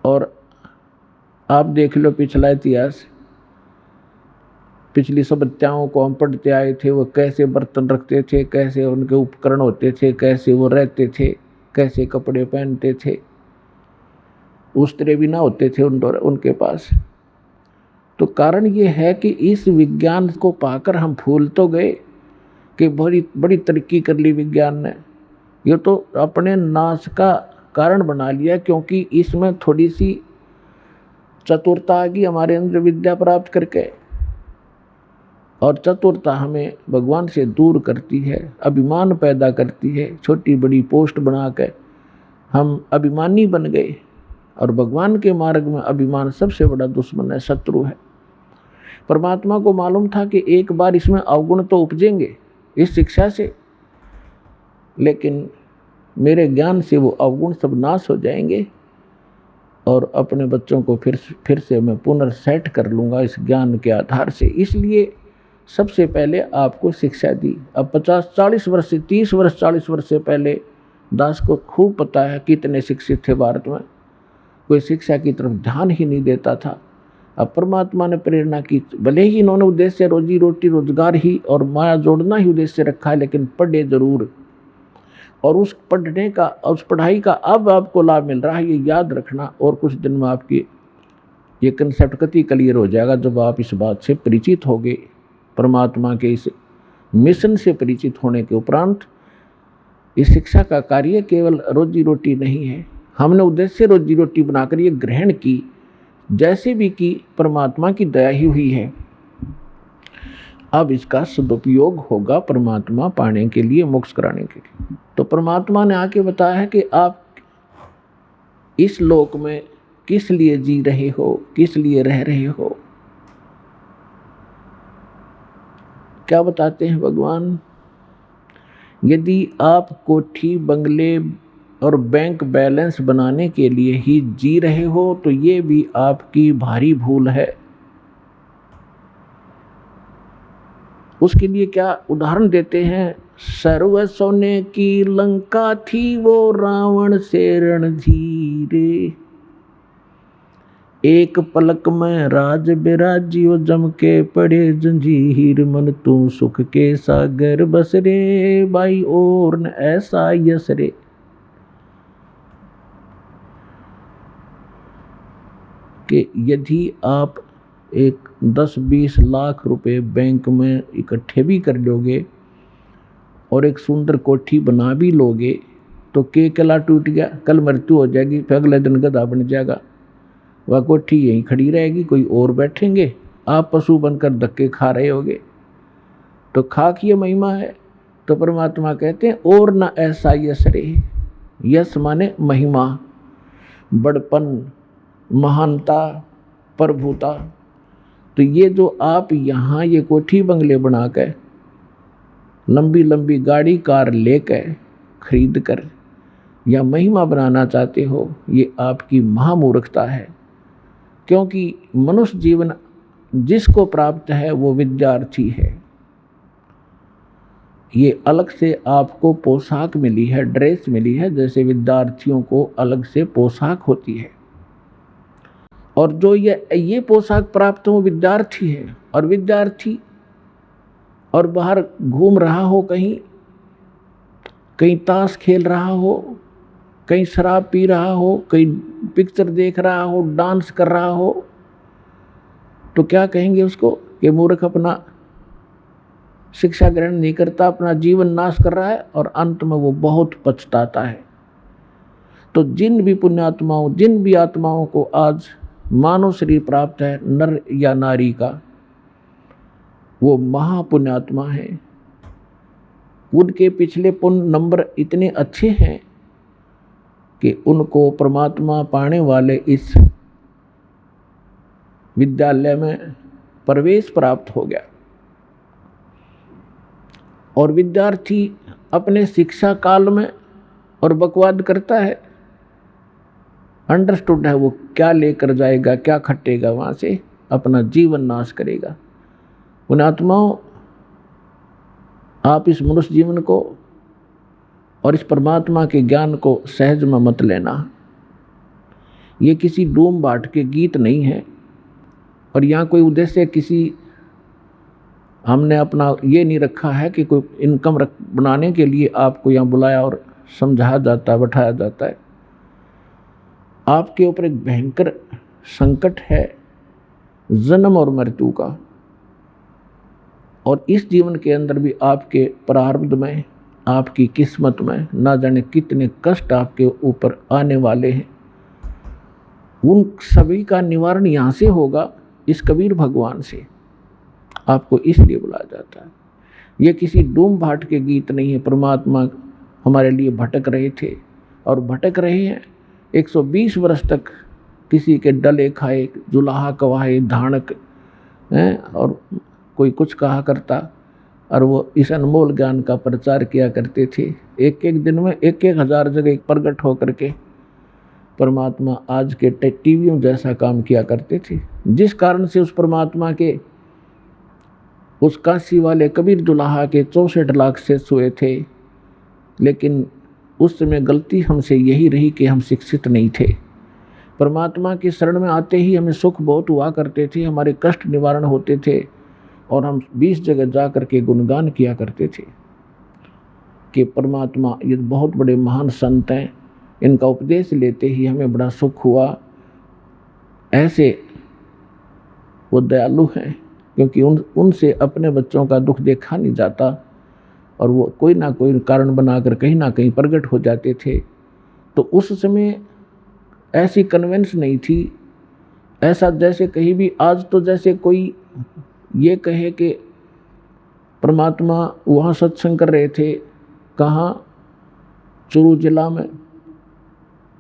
और आप देख लो पिछला इतिहास, पिछली सभ्यताओं को हम पढ़ते आए थे, वो कैसे बर्तन रखते थे, कैसे उनके उपकरण होते थे, कैसे वो रहते थे, कैसे कपड़े पहनते थे। उस्त्रे भी ना होते थे उनके पास। तो कारण ये है कि इस विज्ञान को पाकर हम भूल तो गए कि बड़ी बड़ी तरक्की कर ली विज्ञान ने, ये तो अपने नाश का कारण बना लिया, क्योंकि इसमें थोड़ी सी चतुरता आ गई हमारे अंदर विद्या प्राप्त करके। और चतुरता हमें भगवान से दूर करती है, अभिमान पैदा करती है। छोटी बड़ी पोस्ट बना के हम अभिमानी बन गए, और भगवान के मार्ग में अभिमान सबसे बड़ा दुश्मन है, शत्रु है। परमात्मा को मालूम था कि एक बार इसमें अवगुण तो उपजेंगे इस शिक्षा से, लेकिन मेरे ज्ञान से वो अवगुण सब नाश हो जाएंगे और अपने बच्चों को फिर से मैं पुनर्सेट कर लूँगा इस ज्ञान के आधार से। इसलिए सबसे पहले आपको शिक्षा दी। अब 50-40 वर्ष से 30 वर्ष 40 वर्ष से पहले दास को खूब पता है कितने शिक्षित थे भारत में, कोई शिक्षा की तरफ ध्यान ही नहीं देता था। अब परमात्मा ने प्रेरणा की, भले ही इन्होंने उद्देश्य रोजी रोटी रोजगार ही और माया जोड़ना ही उद्देश्य रखा है, लेकिन पढ़े जरूर। और उस पढ़ने का, उस पढ़ाई का अब आपको लाभ मिल रहा है, ये याद रखना। और कुछ दिन में आपकी ये कंसेप्ट कति क्लियर हो जाएगा जब आप इस बात से परिचित होगे। परमात्मा के इस मिशन से परिचित होने के उपरांत इस शिक्षा का कार्य केवल रोजी रोटी नहीं है। हमने उद्देश्य रोजी रोटी बनाकर ये ग्रहण की, जैसे भी की परमात्मा की दया ही हुई है। अब इसका सदुपयोग होगा परमात्मा पाने के लिए, मोक्ष कराने के लिए। तो परमात्मा ने आके बताया है कि आप इस लोक में किस लिए जी रहे हो, किस लिए रह रहे हो। क्या बताते हैं भगवान? यदि आप कोठी बंगले और बैंक बैलेंस बनाने के लिए ही जी रहे हो तो ये भी आपकी भारी भूल है। उसके लिए क्या उदाहरण देते हैं? सर्व सोने की लंका थी वो रावण से रणधीरे, एक पलक में राज बिराजियो जम के पड़े जंजीर, मन तू सुख के सागर बस रे, बाई और न ऐसा यस रे। कि यदि आप एक 10-20 लाख रुपए बैंक में इकट्ठे भी कर लोगे और एक सुंदर कोठी बना भी लोगे तो के कला टूट गया, कल मृत्यु हो जाएगी, फिर अगले दिन गधा बन जाएगा, वह कोठी यहीं खड़ी रहेगी, कोई और बैठेंगे, आप पशु बनकर धक्के खा रहे होगे। तो खाक ये महिमा है। तो परमात्मा कहते हैं और न ऐसा यश रे। यश माने महिमा, बड़पन, महानता, प्रभुता। तो ये जो आप यहाँ ये कोठी बंगले बना कर, लंबी लंबी गाड़ी कार लेकर खरीद कर या महिमा बनाना चाहते हो, ये आपकी महामूर्खता है। क्योंकि मनुष्य जीवन जिसको प्राप्त है वो विद्यार्थी है। ये अलग से आपको पोशाक मिली है, ड्रेस मिली है, जैसे विद्यार्थियों को अलग से पोशाक होती है। और जो ये पोशाक प्राप्त हो विद्यार्थी है, और विद्यार्थी और बाहर घूम रहा हो, कहीं ताश खेल रहा हो, कहीं शराब पी रहा हो, कहीं पिक्चर देख रहा हो, डांस कर रहा हो, तो क्या कहेंगे उसको कि मूर्ख, अपना शिक्षा ग्रहण नहीं करता, अपना जीवन नाश कर रहा है, और अंत में वो बहुत पछताता है। तो जिन भी पुण्यात्माओं, जिन भी आत्माओं को आज मानव शरीर प्राप्त है, नर या नारी का, वो महापुण्यात्मा है। उनके पिछले पुण्य नंबर इतने अच्छे हैं कि उनको परमात्मा पाने वाले इस विद्यालय में प्रवेश प्राप्त हो गया। और विद्यार्थी अपने शिक्षा काल में और बकवाद करता है, अंडरस्टूड है, वो क्या लेकर जाएगा, क्या खटेगा, वहाँ से अपना जीवन नाश करेगा। उन आत्माओं, आप इस मनुष्य जीवन को और इस परमात्मा के ज्ञान को सहज में मत लेना। ये किसी डूम बाट के गीत नहीं है, और यहाँ कोई उद्देश्य किसी, हमने अपना ये नहीं रखा है कि कोई इनकम बनाने के लिए आपको यहाँ बुलाया और समझाया जाता है, बैठाया जाता है। आपके ऊपर एक भयंकर संकट है जन्म और मृत्यु का। और इस जीवन के अंदर भी आपके प्रारब्ध में, आपकी किस्मत में ना जाने कितने कष्ट आपके ऊपर आने वाले हैं। उन सभी का निवारण यहाँ से होगा, इस कबीर भगवान से। आपको इसलिए बुलाया जाता है। ये किसी डूम भाट के गीत नहीं है। परमात्मा हमारे लिए भटक रहे थे और भटक रहे हैं। 120 वर्ष तक किसी के डले खाए, जुलाहा कवाए, धानक हैं, और कोई कुछ कहा करता, और वो इस अनमोल ज्ञान का प्रचार किया करते थे। एक एक दिन में 1,000 जगह प्रकट होकर के परमात्मा आज के टीवियों जैसा काम किया करते थे। जिस कारण से उस परमात्मा के, उस काशी वाले कबीर दुल्हा के 64 लाख से सोए थे। लेकिन उस समय गलती हमसे यही रही कि हम शिक्षित नहीं थे। परमात्मा की शरण में आते ही हमें सुख बहुत हुआ करते थे, हमारे कष्ट निवारण होते थे, और हम 20 जगह जा कर के गुणगान किया करते थे कि परमात्मा ये बहुत बड़े महान संत हैं, इनका उपदेश लेते ही हमें बड़ा सुख हुआ। ऐसे वो दयालु हैं, क्योंकि उनसे अपने बच्चों का दुख देखा नहीं जाता, और वो कोई ना कोई कारण बनाकर कहीं ना कहीं प्रकट हो जाते थे। तो उस समय ऐसी कन्वेंस नहीं थी, ऐसा जैसे कहीं भी आज तो जैसे कोई ये कहे कि परमात्मा वहाँ सत्संग कर रहे थे, कहाँ, चूरू जिला में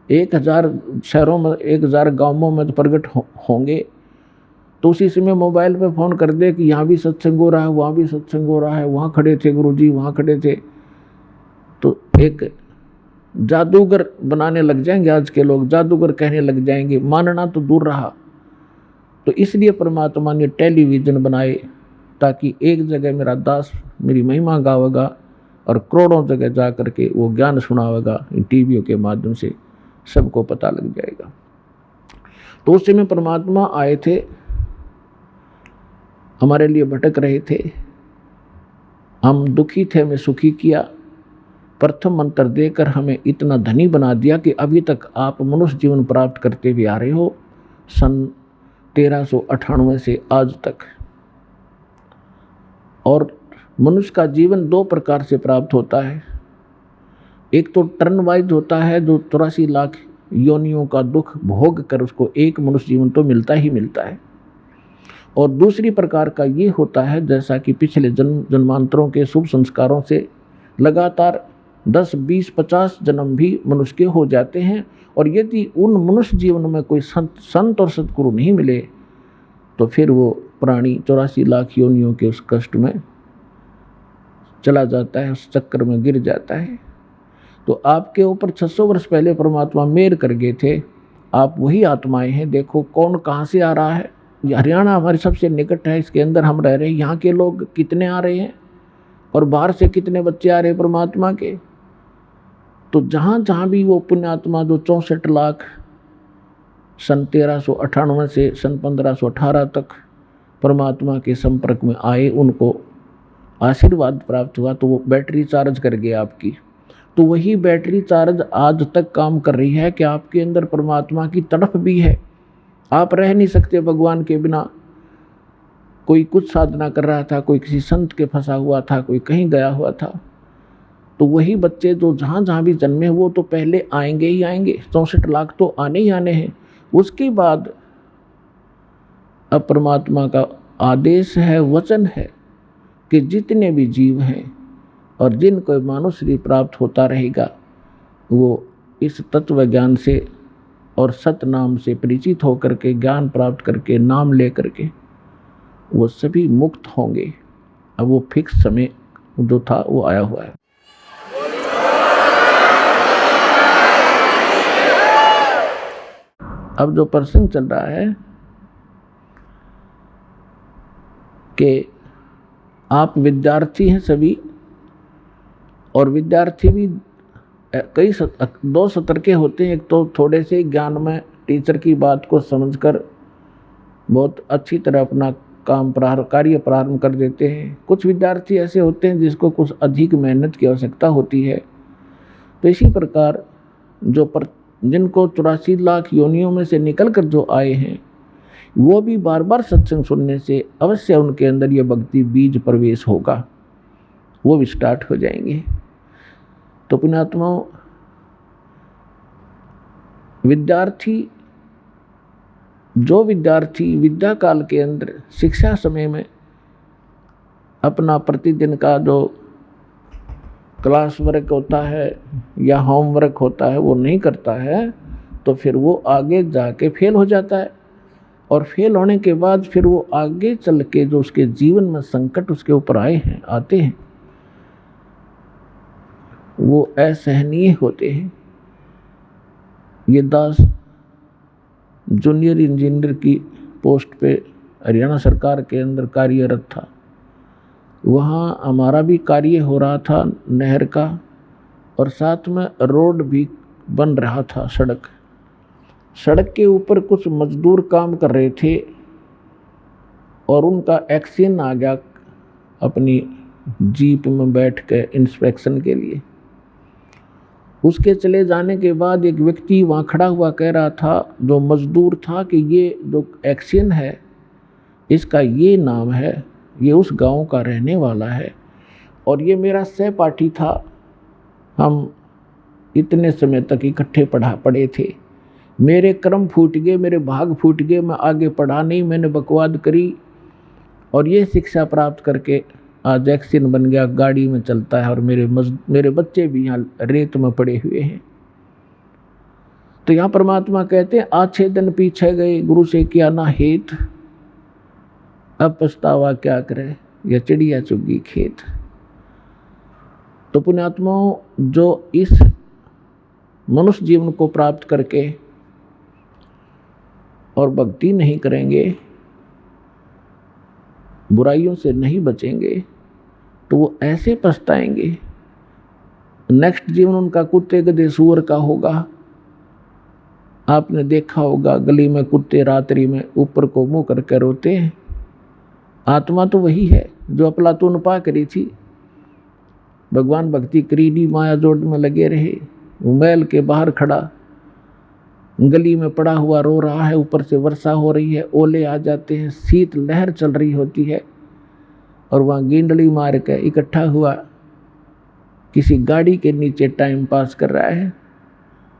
1000 शहरों में, 1000 गांवों में तो प्रकट होंगे। तो उसी समय मोबाइल पे फ़ोन कर दे कि यहाँ भी सत्संग हो रहा है, वहाँ भी सत्संग हो रहा है, वहाँ खड़े थे गुरुजी, वहाँ खड़े थे। तो एक जादूगर बनाने लग जाएंगे आज के लोग, जादूगर कहने लग जाएंगे, मानना तो दूर रहा। तो इसलिए परमात्मा ने टेलीविज़न बनाए, ताकि एक जगह मेरा दास मेरी महिमा गावेगा और करोड़ों जगह जा कर के वो ज्ञान सुनावेगा। इन टीवियों के माध्यम से सबको पता लग जाएगा। तो उस समय परमात्मा आए थे, हमारे लिए भटक रहे थे, हम दुखी थे, हमें सुखी किया। प्रथम मंत्र देकर हमें इतना धनी बना दिया कि अभी तक आप मनुष्य जीवन प्राप्त करते भी आ रहे हो, सन 1398 से आज तक। और मनुष्य का जीवन 2 प्रकार से प्राप्त होता है। एक तो टर्न वाइज होता है, जो 83 लाख योनियों का दुख भोग कर उसको एक मनुष्य जीवन तो मिलता ही मिलता है। और दूसरी प्रकार का ये होता है, जैसा कि पिछले जन्मांतरों के शुभ संस्कारों से लगातार 10, 20, 50 जन्म भी मनुष्य के हो जाते हैं। और यदि उन मनुष्य जीवन में कोई संत और सतगुरु नहीं मिले, तो फिर वो प्राणी 84 लाख योनियों के उस कष्ट में चला जाता है, उस चक्कर में गिर जाता है। तो आपके ऊपर 600 वर्ष पहले परमात्मा मेहर कर गए थे। आप वही आत्माएं हैं। देखो कौन कहाँ से आ रहा है। हरियाणा हमारे सबसे निकट है, इसके अंदर हम रह रहे हैं। यहाँ के लोग कितने आ रहे हैं और बाहर से कितने बच्चे आ रहे हैं परमात्मा के। तो जहाँ जहाँ भी वो पुण्यात्मा जो 64 लाख सन 1398 से सन 1518 तक परमात्मा के संपर्क में आए, उनको आशीर्वाद प्राप्त हुआ, तो वो बैटरी चार्ज कर गई आपकी। तो वही बैटरी चार्ज आज तक काम कर रही है कि आपके अंदर परमात्मा की तड़प भी है। आप रह नहीं सकते भगवान के बिना। कोई कुछ साधना कर रहा था, कोई किसी संत के फंसा हुआ था, कोई कहीं गया हुआ था। तो वही बच्चे जो जहाँ जहाँ भी जन्मे वो तो पहले आएंगे ही आएंगे। 64 लाख तो आने ही आने हैं। उसके बाद अब परमात्मा का आदेश है, वचन है कि जितने भी जीव हैं और जिनको मानव शरीर प्राप्त होता रहेगा, वो इस तत्व ज्ञान से और सत नाम से परिचित होकर के, ज्ञान प्राप्त करके, नाम ले करके वो सभी मुक्त होंगे। अब वो फिक्स समय जो था वो आया हुआ है। अब जो प्रसंग चल रहा है कि आप विद्यार्थी हैं सभी, और विद्यार्थी भी कई 2 सत्र के होते हैं। एक तो थोड़े से ज्ञान में टीचर की बात को समझकर बहुत अच्छी तरह अपना कार्य प्रारंभ कर देते हैं। कुछ विद्यार्थी ऐसे होते हैं जिसको कुछ अधिक मेहनत की आवश्यकता होती है। तो इसी प्रकार जिनको 84 लाख योनियों में से निकल कर जो आए हैं, वो भी बार बार सत्संग सुनने से अवश्य उनके अंदर ये भक्ति बीज प्रवेश होगा, वो भी स्टार्ट हो जाएंगे। तो पुण्यात्माओं, जो विद्यार्थी विद्या काल के अंदर शिक्षा समय में अपना प्रतिदिन का जो क्लास वर्क होता है या होमवर्क होता है वो नहीं करता है, तो फिर वो आगे जाके फेल हो जाता है। और फेल होने के बाद फिर वो आगे चल के जो उसके जीवन में संकट उसके ऊपर आते हैं वो असहनीय होते हैं। ये दास जूनियर इंजीनियर की पोस्ट पे हरियाणा सरकार के अंदर कार्यरत था। वहाँ हमारा भी कार्य हो रहा था नहर का, और साथ में रोड भी बन रहा था। सड़क के ऊपर कुछ मजदूर काम कर रहे थे और उनका एक्सीडेंट आ गया अपनी जीप में बैठ के इंस्पेक्शन के लिए। उसके चले जाने के बाद एक व्यक्ति वहाँ खड़ा हुआ कह रहा था, जो मजदूर था, कि ये जो एक्सीडेंट है इसका ये नाम है, ये उस गांव का रहने वाला है और ये मेरा सहपाठी था, हम इतने समय तक इकट्ठे पढ़े थे। मेरे कर्म फूट गए, मेरे भाग फूट गए, मैं आगे पढ़ा नहीं, मैंने बकवाद करी और ये शिक्षा प्राप्त करके आज एक्सीडेंट बन गया, गाड़ी में चलता है और मेरे बच्चे भी यहाँ रेत में पड़े हुए हैं। तो यहाँ परमात्मा कहते हैं, आछे दिन पीछे गए, गुरु से किया ना हेत, अब पछतावा क्या करे, या चिड़िया चुगी खेत। तो पुण्यात्माओं, जो इस मनुष्य जीवन को प्राप्त करके और भक्ति नहीं करेंगे, बुराइयों से नहीं बचेंगे, तो वो ऐसे पछताएंगे। नेक्स्ट जीवन उनका कुत्ते गधे सूअर का होगा। आपने देखा होगा गली में कुत्ते रात्रि में ऊपर को मुंह करके रोते हैं। आत्मा तो वही है जो अफलातून पा करी थी, भगवान भक्ति करीडी माया जोड़ में लगे रहे, महल के बाहर खड़ा गली में पड़ा हुआ रो रहा है, ऊपर से वर्षा हो रही है, ओले आ जाते हैं, शीत लहर चल रही होती है और वहाँ गेंडली मार के इकट्ठा हुआ किसी गाड़ी के नीचे टाइम पास कर रहा है।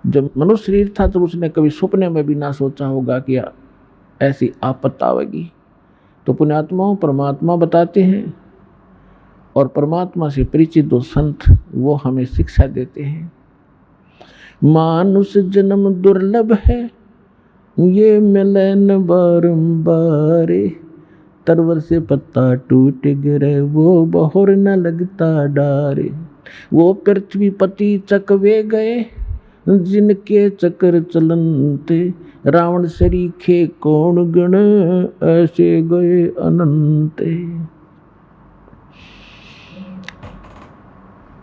जब मनुष्य शरीर था तो उसने कभी सपने में भी ना सोचा होगा कि ऐसी आपत आवेगी। तो पुण्यात्माओं, परमात्मा बताते हैं और परमात्मा से परिचित दो संत वो हमें शिक्षा देते हैं। मानुष जन्म दुर्लभ है, ये मिलन बारंबार, तरवर से पत्ता टूट गिरे, वो बहुर न लगता डारे। वो पृथ्वी पति चकवे गए, जिनके चक्र चलनते, रावण सरीखे कौन गण, ऐसे गए अनंते।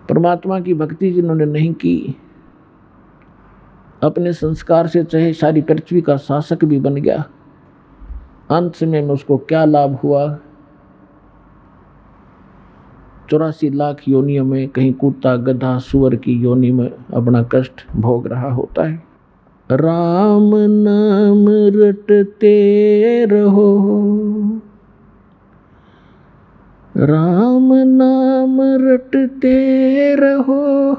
परमात्मा की भक्ति जिन्होंने नहीं की, अपने संस्कार से चाहे सारी पृथ्वी का शासक भी बन गया, अंत समय में उसको क्या लाभ हुआ? 84 लाख योनियों में कहीं कुत्ता गधा सुअर की योनि में अपना कष्ट भोग रहा होता है। राम नाम रटते रहो, राम नाम रटते रहो,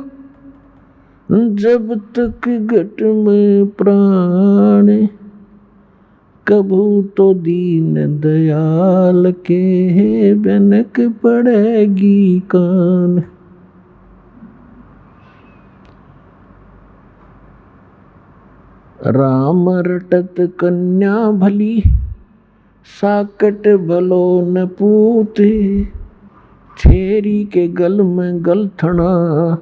जब तक घट में प्राण, कभू तो दीन दयाल के बनक पड़ेगी कान। राम रटत कन्या भली, साकट भलो न पूते, छेरी के गल में गलथना,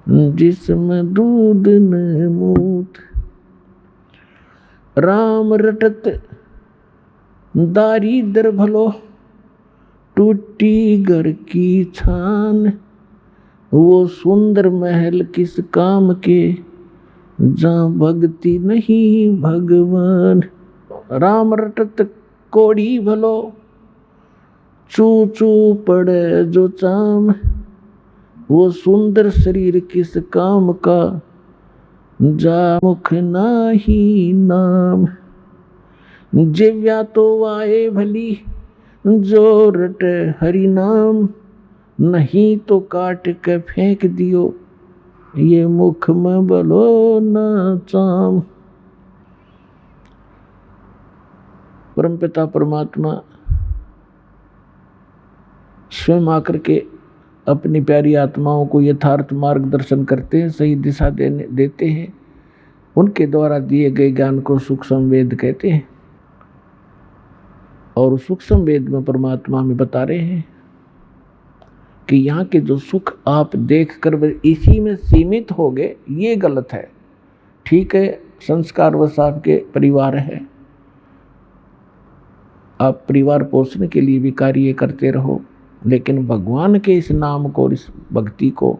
जिसमें दूध न मूत। राम रटत दारिद्र भलो, टूटी घर की छान, वो सुंदर महल किस काम के, जहाँ भक्ति नहीं भगवान। राम रटत कोड़ी भलो, चू चू पड़े जो चाम, वो सुंदर शरीर किस काम का, जा मुख नाही नाम। जिव्या तो वाए भली जो रट हरि नाम, नहीं तो काट के फेंक दियो ये मुख में बलो न चाम। परमपिता परमात्मा स्वयं आकर के अपनी प्यारी आत्माओं को यथार्थ मार्गदर्शन करते हैं, सही दिशा देते हैं। उनके द्वारा दिए गए ज्ञान को सूक्ष्म वेद कहते हैं। और सूक्ष्म वेद में परमात्मा हमें बता रहे हैं कि यहाँ के जो सुख आप देख कर इसी में सीमित हो गए, ये गलत है। ठीक है, संस्कार वश आपके परिवार है, आप परिवार पोषण के लिए भी कार्य करते रहो, लेकिन भगवान के इस नाम को, इस भक्ति को,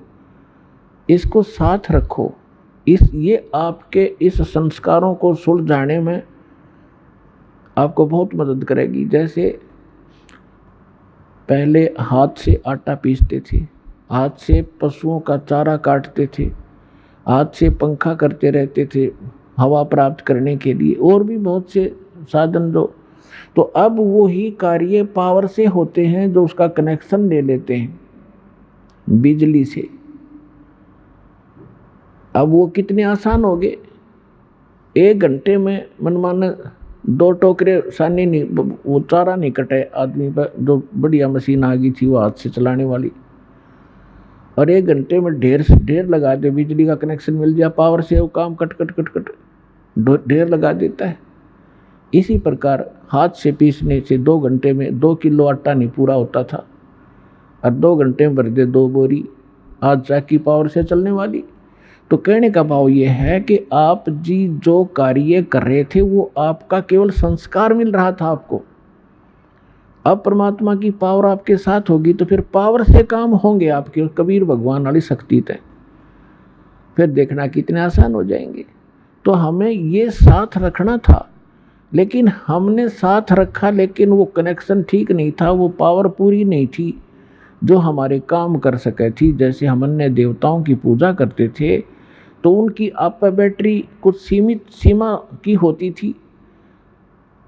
इसको साथ रखो। ये आपके इस संस्कारों को सुलझाने में आपको बहुत मदद करेगी। जैसे पहले हाथ से आटा पीसते थे, हाथ से पशुओं का चारा काटते थे, हाथ से पंखा करते रहते थे हवा प्राप्त करने के लिए, और भी बहुत से साधन तो अब वो ही कार्य पावर से होते हैं, जो उसका कनेक्शन ले लेते हैं बिजली से। अब वो कितने आसान हो गए, 1 घंटे में मनमाना 2 टोकरे सानी नहीं, वो चारा नहीं कटे आदमी पर, जो बढ़िया मशीन आ गई थी वो हाथ से चलाने वाली, और 1 घंटे में ढेर लगा दे, बिजली का कनेक्शन मिल जाए, पावर से वो काम कट ढेर लगा देता है। इसी प्रकार हाथ से पीसने से 2 घंटे में 2 किलो आटा नहीं पूरा होता था, और 2 घंटे में भर दे 2 बोरी, आज चाकी पावर से चलने वाली। तो कहने का भाव ये है कि आप जी जो कार्य कर रहे थे वो आपका केवल संस्कार मिल रहा था आपको। अब परमात्मा की पावर आपके साथ होगी तो फिर पावर से काम होंगे आपके, कबीर भगवान वाली शक्ति तय, फिर देखना कितने आसान हो जाएंगे। तो हमें ये साथ रखना था, लेकिन हमने साथ रखा, लेकिन वो कनेक्शन ठीक नहीं था, वो पावर पूरी नहीं थी जो हमारे काम कर सके थी। जैसे हम अन्य देवताओं की पूजा करते थे तो उनकी आप बैटरी कुछ सीमित सीमा की होती थी,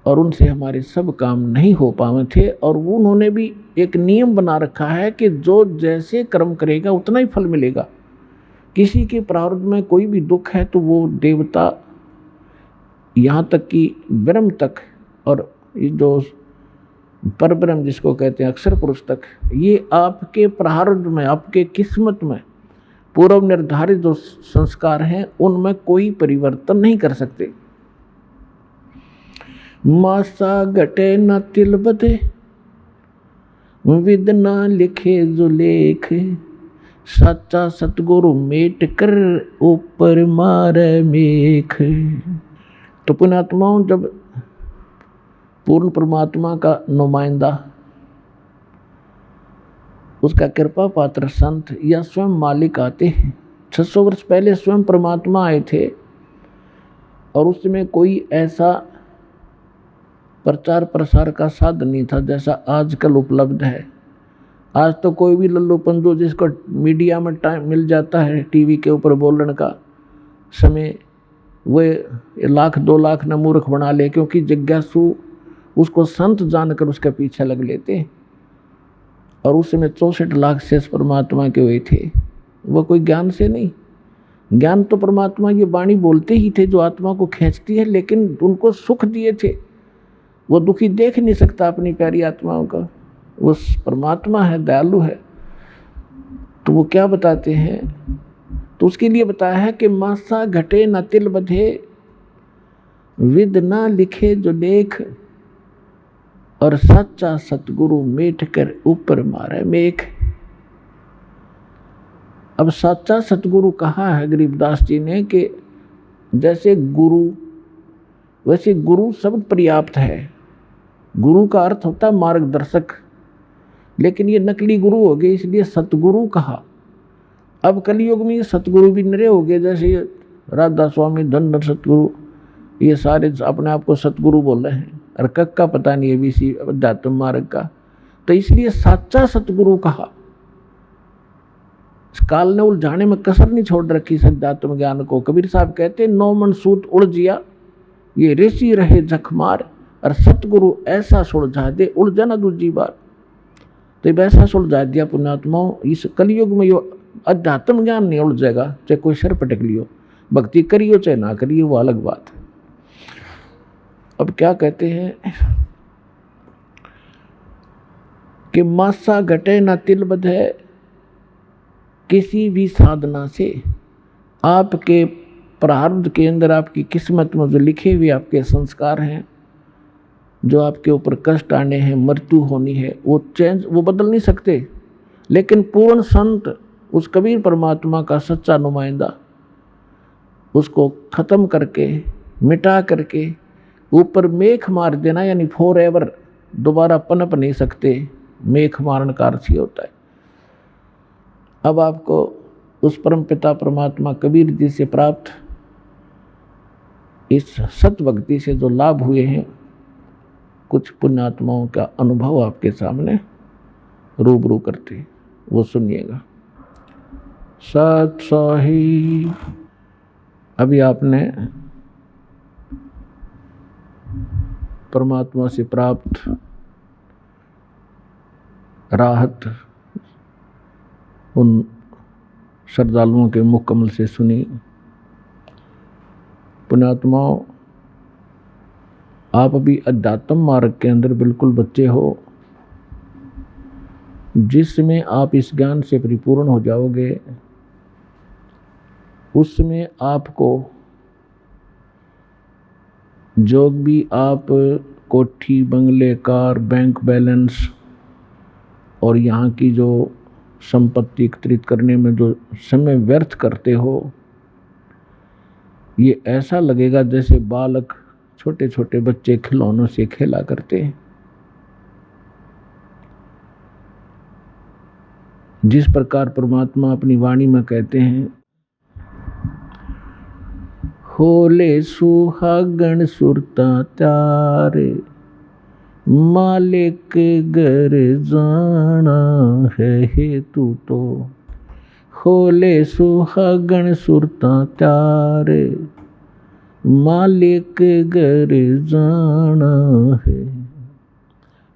और उनसे हमारे सब काम नहीं हो पाए थे। और वो उन्होंने भी एक नियम बना रखा है कि जो जैसे कर्म करेगा उतना ही फल मिलेगा। किसी के प्रारब्ध में कोई भी दुख है तो वो देवता, यहाँ तक कि ब्रह्म तक, और जो परब्रह्म जिसको कहते हैं अक्षर पुरुष तक, ये आपके प्रारब्ध में, आपके किस्मत में पूर्व निर्धारित जो संस्कार हैं उनमें कोई परिवर्तन नहीं कर सकते। मासा घटे न तिल बधे, विद न लिखे जो लेख, सच्चा सतगुरु मेट कर ऊपर मारे मेख। तो पुण्यात्माओं, जब पूर्ण परमात्मा का नुमाइंदा, उसका कृपा पात्र संत या स्वयं मालिक आते हैं, 600 वर्ष पहले स्वयं परमात्मा आए थे, और उसमें कोई ऐसा प्रचार प्रसार का साधन नहीं था जैसा आजकल उपलब्ध है। आज तो कोई भी लल्लू पंजू जिसको मीडिया में टाइम मिल जाता है, टीवी के ऊपर बोलने का समय, वे 1 लाख 2 लाख न मूर्ख बना ले, क्योंकि जिज्ञासु उसको संत जानकर उसके पीछे लग लेते हैं। और उस समय 64 लाख शेष परमात्मा के हुए थे, वो कोई ज्ञान से नहीं। ज्ञान तो परमात्मा ये वाणी बोलते ही थे जो आत्मा को खींचती है, लेकिन उनको सुख दिए थे। वो दुखी देख नहीं सकता अपनी प्यारी आत्माओं का, वो परमात्मा है, दयालु है। तो वो क्या बताते हैं, तो उसके लिए बताया है कि मासा घटे न तिल बधे, विद ना लिखे जो लेख, और सच्चा सतगुरु मेट कर ऊपर मारे मेख। अब सच्चा सतगुरु कहा है गरीबदास जी ने कि जैसे गुरु, वैसे गुरु शब्द पर्याप्त है। गुरु का अर्थ होता है मार्गदर्शक, लेकिन ये नकली गुरु हो गए, इसलिए सतगुरु कहा। अब कलयुग में ये सतगुरु भी नरे हो गए, जैसे राधा स्वामी, धन सतगुरु, ये सारे अपने आप को सतगुरु बोल रहे हैं, और कक का पता नहीं है भी अध्यात्म मार्ग का। तो इसलिए सच्चा सतगुरु कहा। काल ने उलझाने में कसर नहीं छोड़ रखी अध्यात्म ज्ञान को। कबीर साहब कहते 9 मन सूत उड़ जिया, ये ऋषि रहे जखमार, और सतगुरु ऐसा सुलझा दे, उलझा ना दूसरी बार। तो वैसा सुलझा दिया पुण्यात्माओं, इस कलयुग में यो अध्यात्म ज्ञान नहीं उलझेगा, चाहे कोई सर पटक लियो, भक्ति करियो चाहे ना करियो, वो अलग बात है। अब क्या कहते हैं कि मासा घटे ना तिल बधे, किसी भी साधना से आपके प्रारब्ध के अंदर, आपकी किस्मत में जो लिखे हुए आपके संस्कार हैं, जो आपके ऊपर कष्ट आने हैं, मृत्यु होनी है, वो बदल नहीं सकते। लेकिन पूर्ण संत, उस कबीर परमात्मा का सच्चा नुमाइंदा, उसको खत्म करके, मिटा करके ऊपर मेख मार देना, यानी फॉर एवर दोबारा पनप नहीं सकते। मेख मारन का अर्थ ही होता है। अब आपको उस परम पिता परमात्मा कबीर जी से प्राप्त इस सत भक्ति से जो लाभ हुए हैं, कुछ पुण्यात्माओं का अनुभव आपके सामने रूबरू करते, वो सुनिएगा। सत साही, अभी आपने परमात्मा से प्राप्त राहत उन श्रद्धालुओं के मुख कमल से सुनी। पुण्यात्माओं, आप अभी अध्यात्म मार्ग के अंदर बिल्कुल बच्चे हो, जिसमें आप इस ज्ञान से परिपूर्ण हो जाओगे, उसमें आपको जो भी आप कोठी, बंगले, कार, बैंक बैलेंस और यहाँ की जो संपत्ति एकत्रित करने में जो समय व्यर्थ करते हो, ये ऐसा लगेगा जैसे बालक, छोटे छोटे बच्चे खिलौनों से खेला करते हैं। जिस प्रकार परमात्मा अपनी वाणी में कहते हैं, होले सुहागण सुरता त्यारे, मालिक घर जाना है हेतु तो। होले सुहागण सुरता त्यारे, मालिक घर जाना है।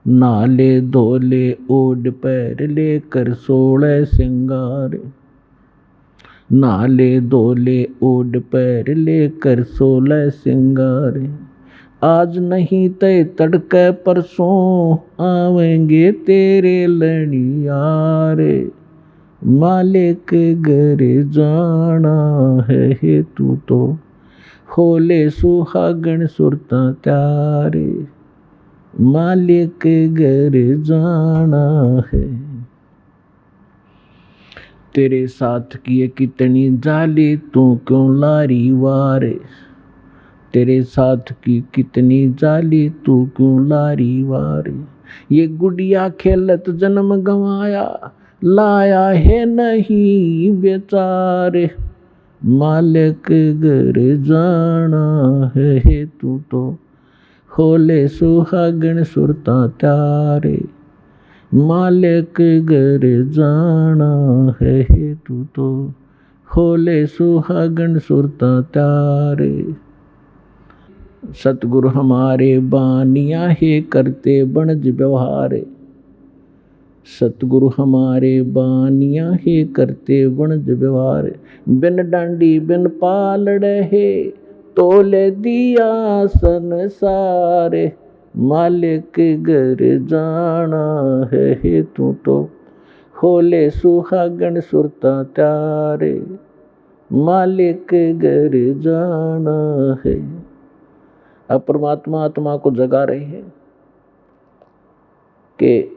नाले धोले ओढ़ पैर लेकर 16 सिंगार, नाले धोले ओढ़ पैर लेकर 16 सिंगार। आज नहीं तय तड़के परसों आवेंगे तेरे लड़ियारे, मालिक घर जाना है हेतु तो। होले सुहागण सुरता त्यारे, मालिक घर जाना है। तेरे साथ किए कितनी जाली, तू क्यों लारी वारे। तेरे साथ की कितनी जाली, तू क्यों लारी वारे। ये गुड़िया खेलत जन्म गंवाया, लाया है नहीं बेचारे, मालिक घर जाना है हेतु तो। होले सुहागण सुरता त्यारे, मालिक घर जाना है हेतु तो। होले सुहागण सुरता त्यारे। सतगुरु हमारे बानिया है करते बनज व्यवहारे। सतगुरु हमारे बानिया है करते बनज व्यवहार। बिन डांडी बिन पालड़े है, तोले दिया संसारे, मालिक घर जाना है हेतु तो। होले सुहागण सुरता त्यारे, मालिक घर जाना है। अब परमात्मा आत्मा को जगा रहे हैं कि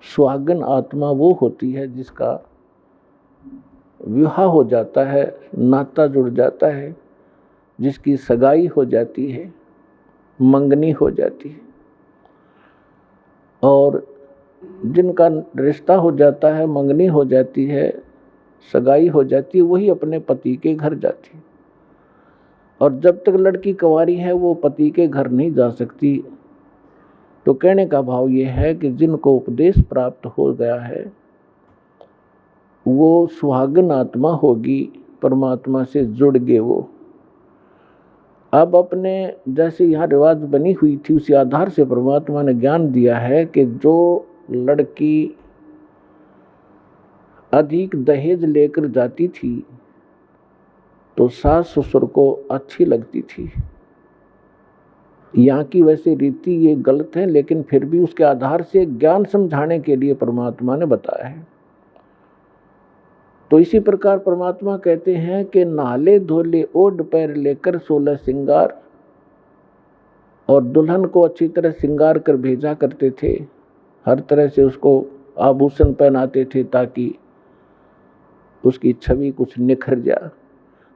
सुहागन आत्मा वो होती है जिसका विवाह हो जाता है, नाता जुड़ जाता है, जिसकी सगाई हो जाती है, मंगनी हो जाती है, और जिनका रिश्ता हो जाता है, मंगनी हो जाती है, सगाई हो जाती है, वही अपने पति के घर जाती है। और जब तक लड़की कुंवारी है वो पति के घर नहीं जा सकती। तो कहने का भाव ये है कि जिनको उपदेश प्राप्त हो गया है वो सुहागन आत्मा होगी, परमात्मा से जुड़ गए वो। अब अपने जैसे यहाँ रिवाज बनी हुई थी उसी आधार से परमात्मा ने ज्ञान दिया है कि जो लड़की अधिक दहेज लेकर जाती थी तो सास ससुर को अच्छी लगती थी। यहाँ की वैसे रीति ये गलत है, लेकिन फिर भी उसके आधार से ज्ञान समझाने के लिए परमात्मा ने बताया है। तो इसी प्रकार परमात्मा कहते हैं कि नाले धोले ओढ़ पैर लेकर 16 श्रृंगार, और दुल्हन को अच्छी तरह श्रृंगार कर भेजा करते थे, हर तरह से उसको आभूषण पहनाते थे ताकि उसकी छवि कुछ निखर जाए।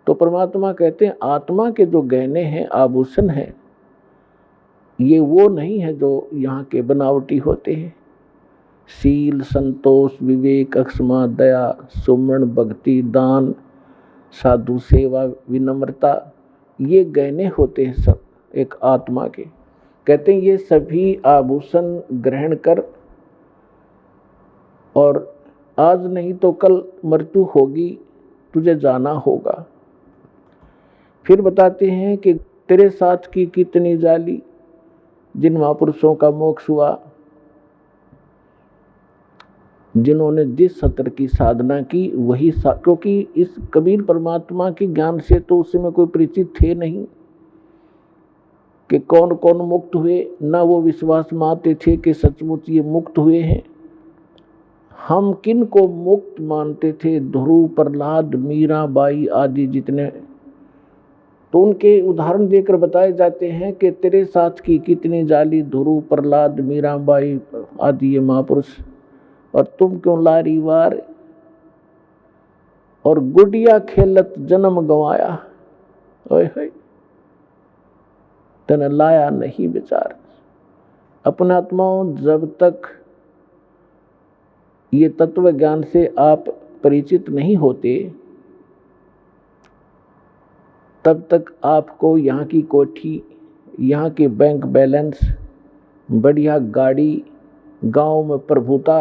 तो परमात्मा कहते हैं आत्मा के जो गहने हैं, आभूषण हैं, ये वो नहीं है जो यहाँ के बनावटी होते हैं। शील, संतोष, विवेक, अक्षमा, दया, सुमरण, भक्ति, दान, साधु सेवा, विनम्रता, ये गहने होते हैं सब एक आत्मा के। कहते हैं ये सभी आभूषण ग्रहण कर, और आज नहीं तो कल मृत्यु होगी, तुझे जाना होगा। फिर बताते हैं कि तेरे साथ की कितनी जाली, जिन महापुरुषों का मोक्ष हुआ, जिन्होंने जिस सत्र की साधना की वही क्योंकि इस कबीर परमात्मा के ज्ञान से तो उस समय कोई परिचित थे नहीं कि कौन कौन मुक्त हुए, ना वो विश्वास मानते थे कि सचमुच ये मुक्त हुए हैं। हम किन को मुक्त मानते थे? ध्रुव, प्रहलाद, मीरा बाई आदि जितने, तो उनके उदाहरण देकर बताए जाते हैं कि तेरे साथ की कितनी जाली, ध्रुव, प्रहलाद, मीरा बाई आदि ये महापुरुष, और तुम क्यों लारीवार, और गुडिया खेलत जन्म गंवाया, ओए होए तने लाया नहीं विचार। अपना आत्माओं, जब तक ये तत्व ज्ञान से आप परिचित नहीं होते तब तक आपको यहाँ की कोठी, यहाँ के बैंक बैलेंस, बढ़िया गाड़ी, गांव में प्रभुता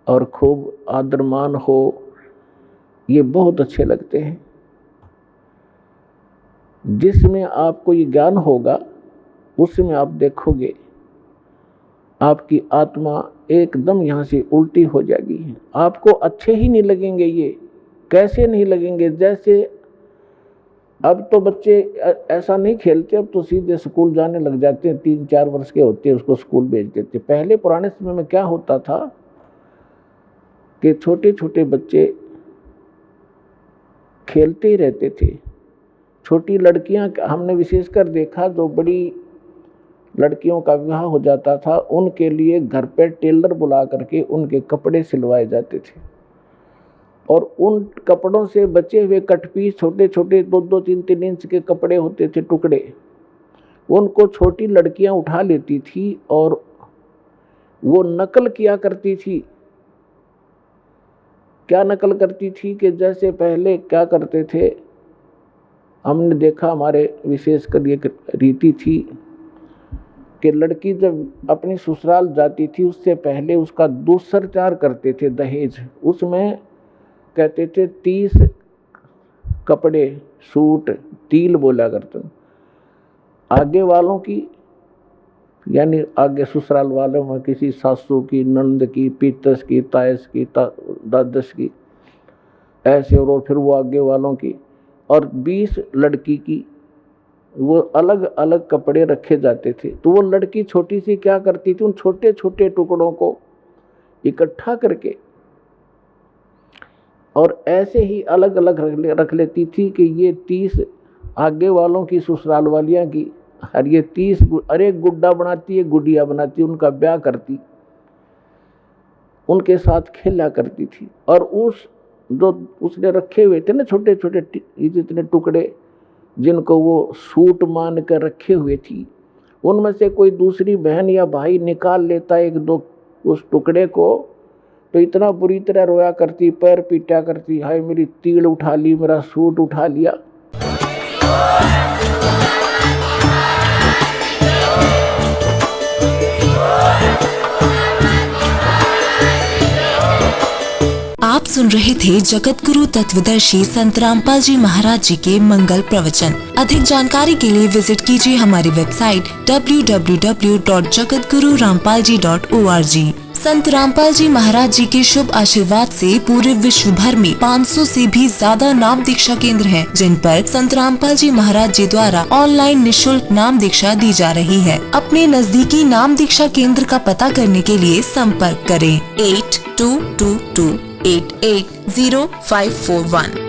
और खूब आदरमान हो, ये बहुत अच्छे लगते हैं। जिसमें आपको ये ज्ञान होगा उसमें आप देखोगे आपकी आत्मा एकदम यहाँ से उल्टी हो जाएगी। आपको अच्छे ही नहीं लगेंगे। ये कैसे नहीं लगेंगे? जैसे अब तो बच्चे ऐसा नहीं खेलते, अब तो सीधे स्कूल जाने लग जाते हैं, 3-4 वर्ष के होते हैं उसको स्कूल भेज देते। पहले पुराने समय में क्या होता था कि छोटे छोटे बच्चे खेलते ही रहते थे। छोटी लड़कियां हमने विशेषकर देखा, जो बड़ी लड़कियों का विवाह हो जाता था उनके लिए घर पे टेलर बुला करके उनके कपड़े सिलवाए जाते थे, और उन कपड़ों से बचे हुए कटपीस, छोटे छोटे 2-2, 3-3 इंच के कपड़े होते थे, टुकड़े, उनको छोटी लड़कियां उठा लेती थी और वो नकल किया करती थी। क्या नकल करती थी कि जैसे पहले क्या करते थे, हमने देखा हमारे विशेषकर ये रीति थी कि लड़की जब अपनी ससुराल जाती थी उससे पहले उसका दुष्प्रचार करते थे, दहेज। उसमें कहते थे 30 कपड़े, सूट, तिल बोला करते, आगे वालों की यानी आगे ससुराल वालों में किसी सासू की, नंद की, पीतस की, तायस की, दादस की, ऐसे, और फिर वो आगे वालों की, और 20 लड़की की, वो अलग अलग कपड़े रखे जाते थे। तो वो लड़की छोटी सी क्या करती थी, उन छोटे छोटे टुकड़ों को इकट्ठा करके और ऐसे ही अलग अलग रख लेती थी कि ये 30 आगे वालों की, ससुराल वालियाँ की, और ये 30 अरे गुड्डा बनाती है, गुडिया बनाती, उनका ब्याह करती, उनके साथ खेला करती थी। और उस जो उसने रखे हुए थे ना छोटे छोटे जितने टुकड़े, जिनको वो सूट मान कर रखे हुए थी, उनमें से कोई दूसरी बहन या भाई निकाल लेता 1-2 उस टुकड़े को, तो इतना बुरी तरह रोया करती, पैर पीटा करती, हाय मेरी तिल उठा ली, मेरा सूट उठा लिया। आप सुन रहे थे जगत गुरु तत्वदर्शी संत रामपाल जी महाराज जी के मंगल प्रवचन। अधिक जानकारी के लिए विजिट कीजिए हमारी वेबसाइट www.jagatgururampalji.org। संत रामपाल जी महाराज जी के शुभ आशीर्वाद से पूरे विश्व भर में 500 से भी ज्यादा नाम दीक्षा केंद्र हैं, जिन पर संत रामपाल जी महाराज जी द्वारा ऑनलाइन निशुल्क नाम दीक्षा दी जा रही है। अपने नजदीकी नाम दीक्षा केंद्र का पता करने के लिए संपर्क करें 8222880541।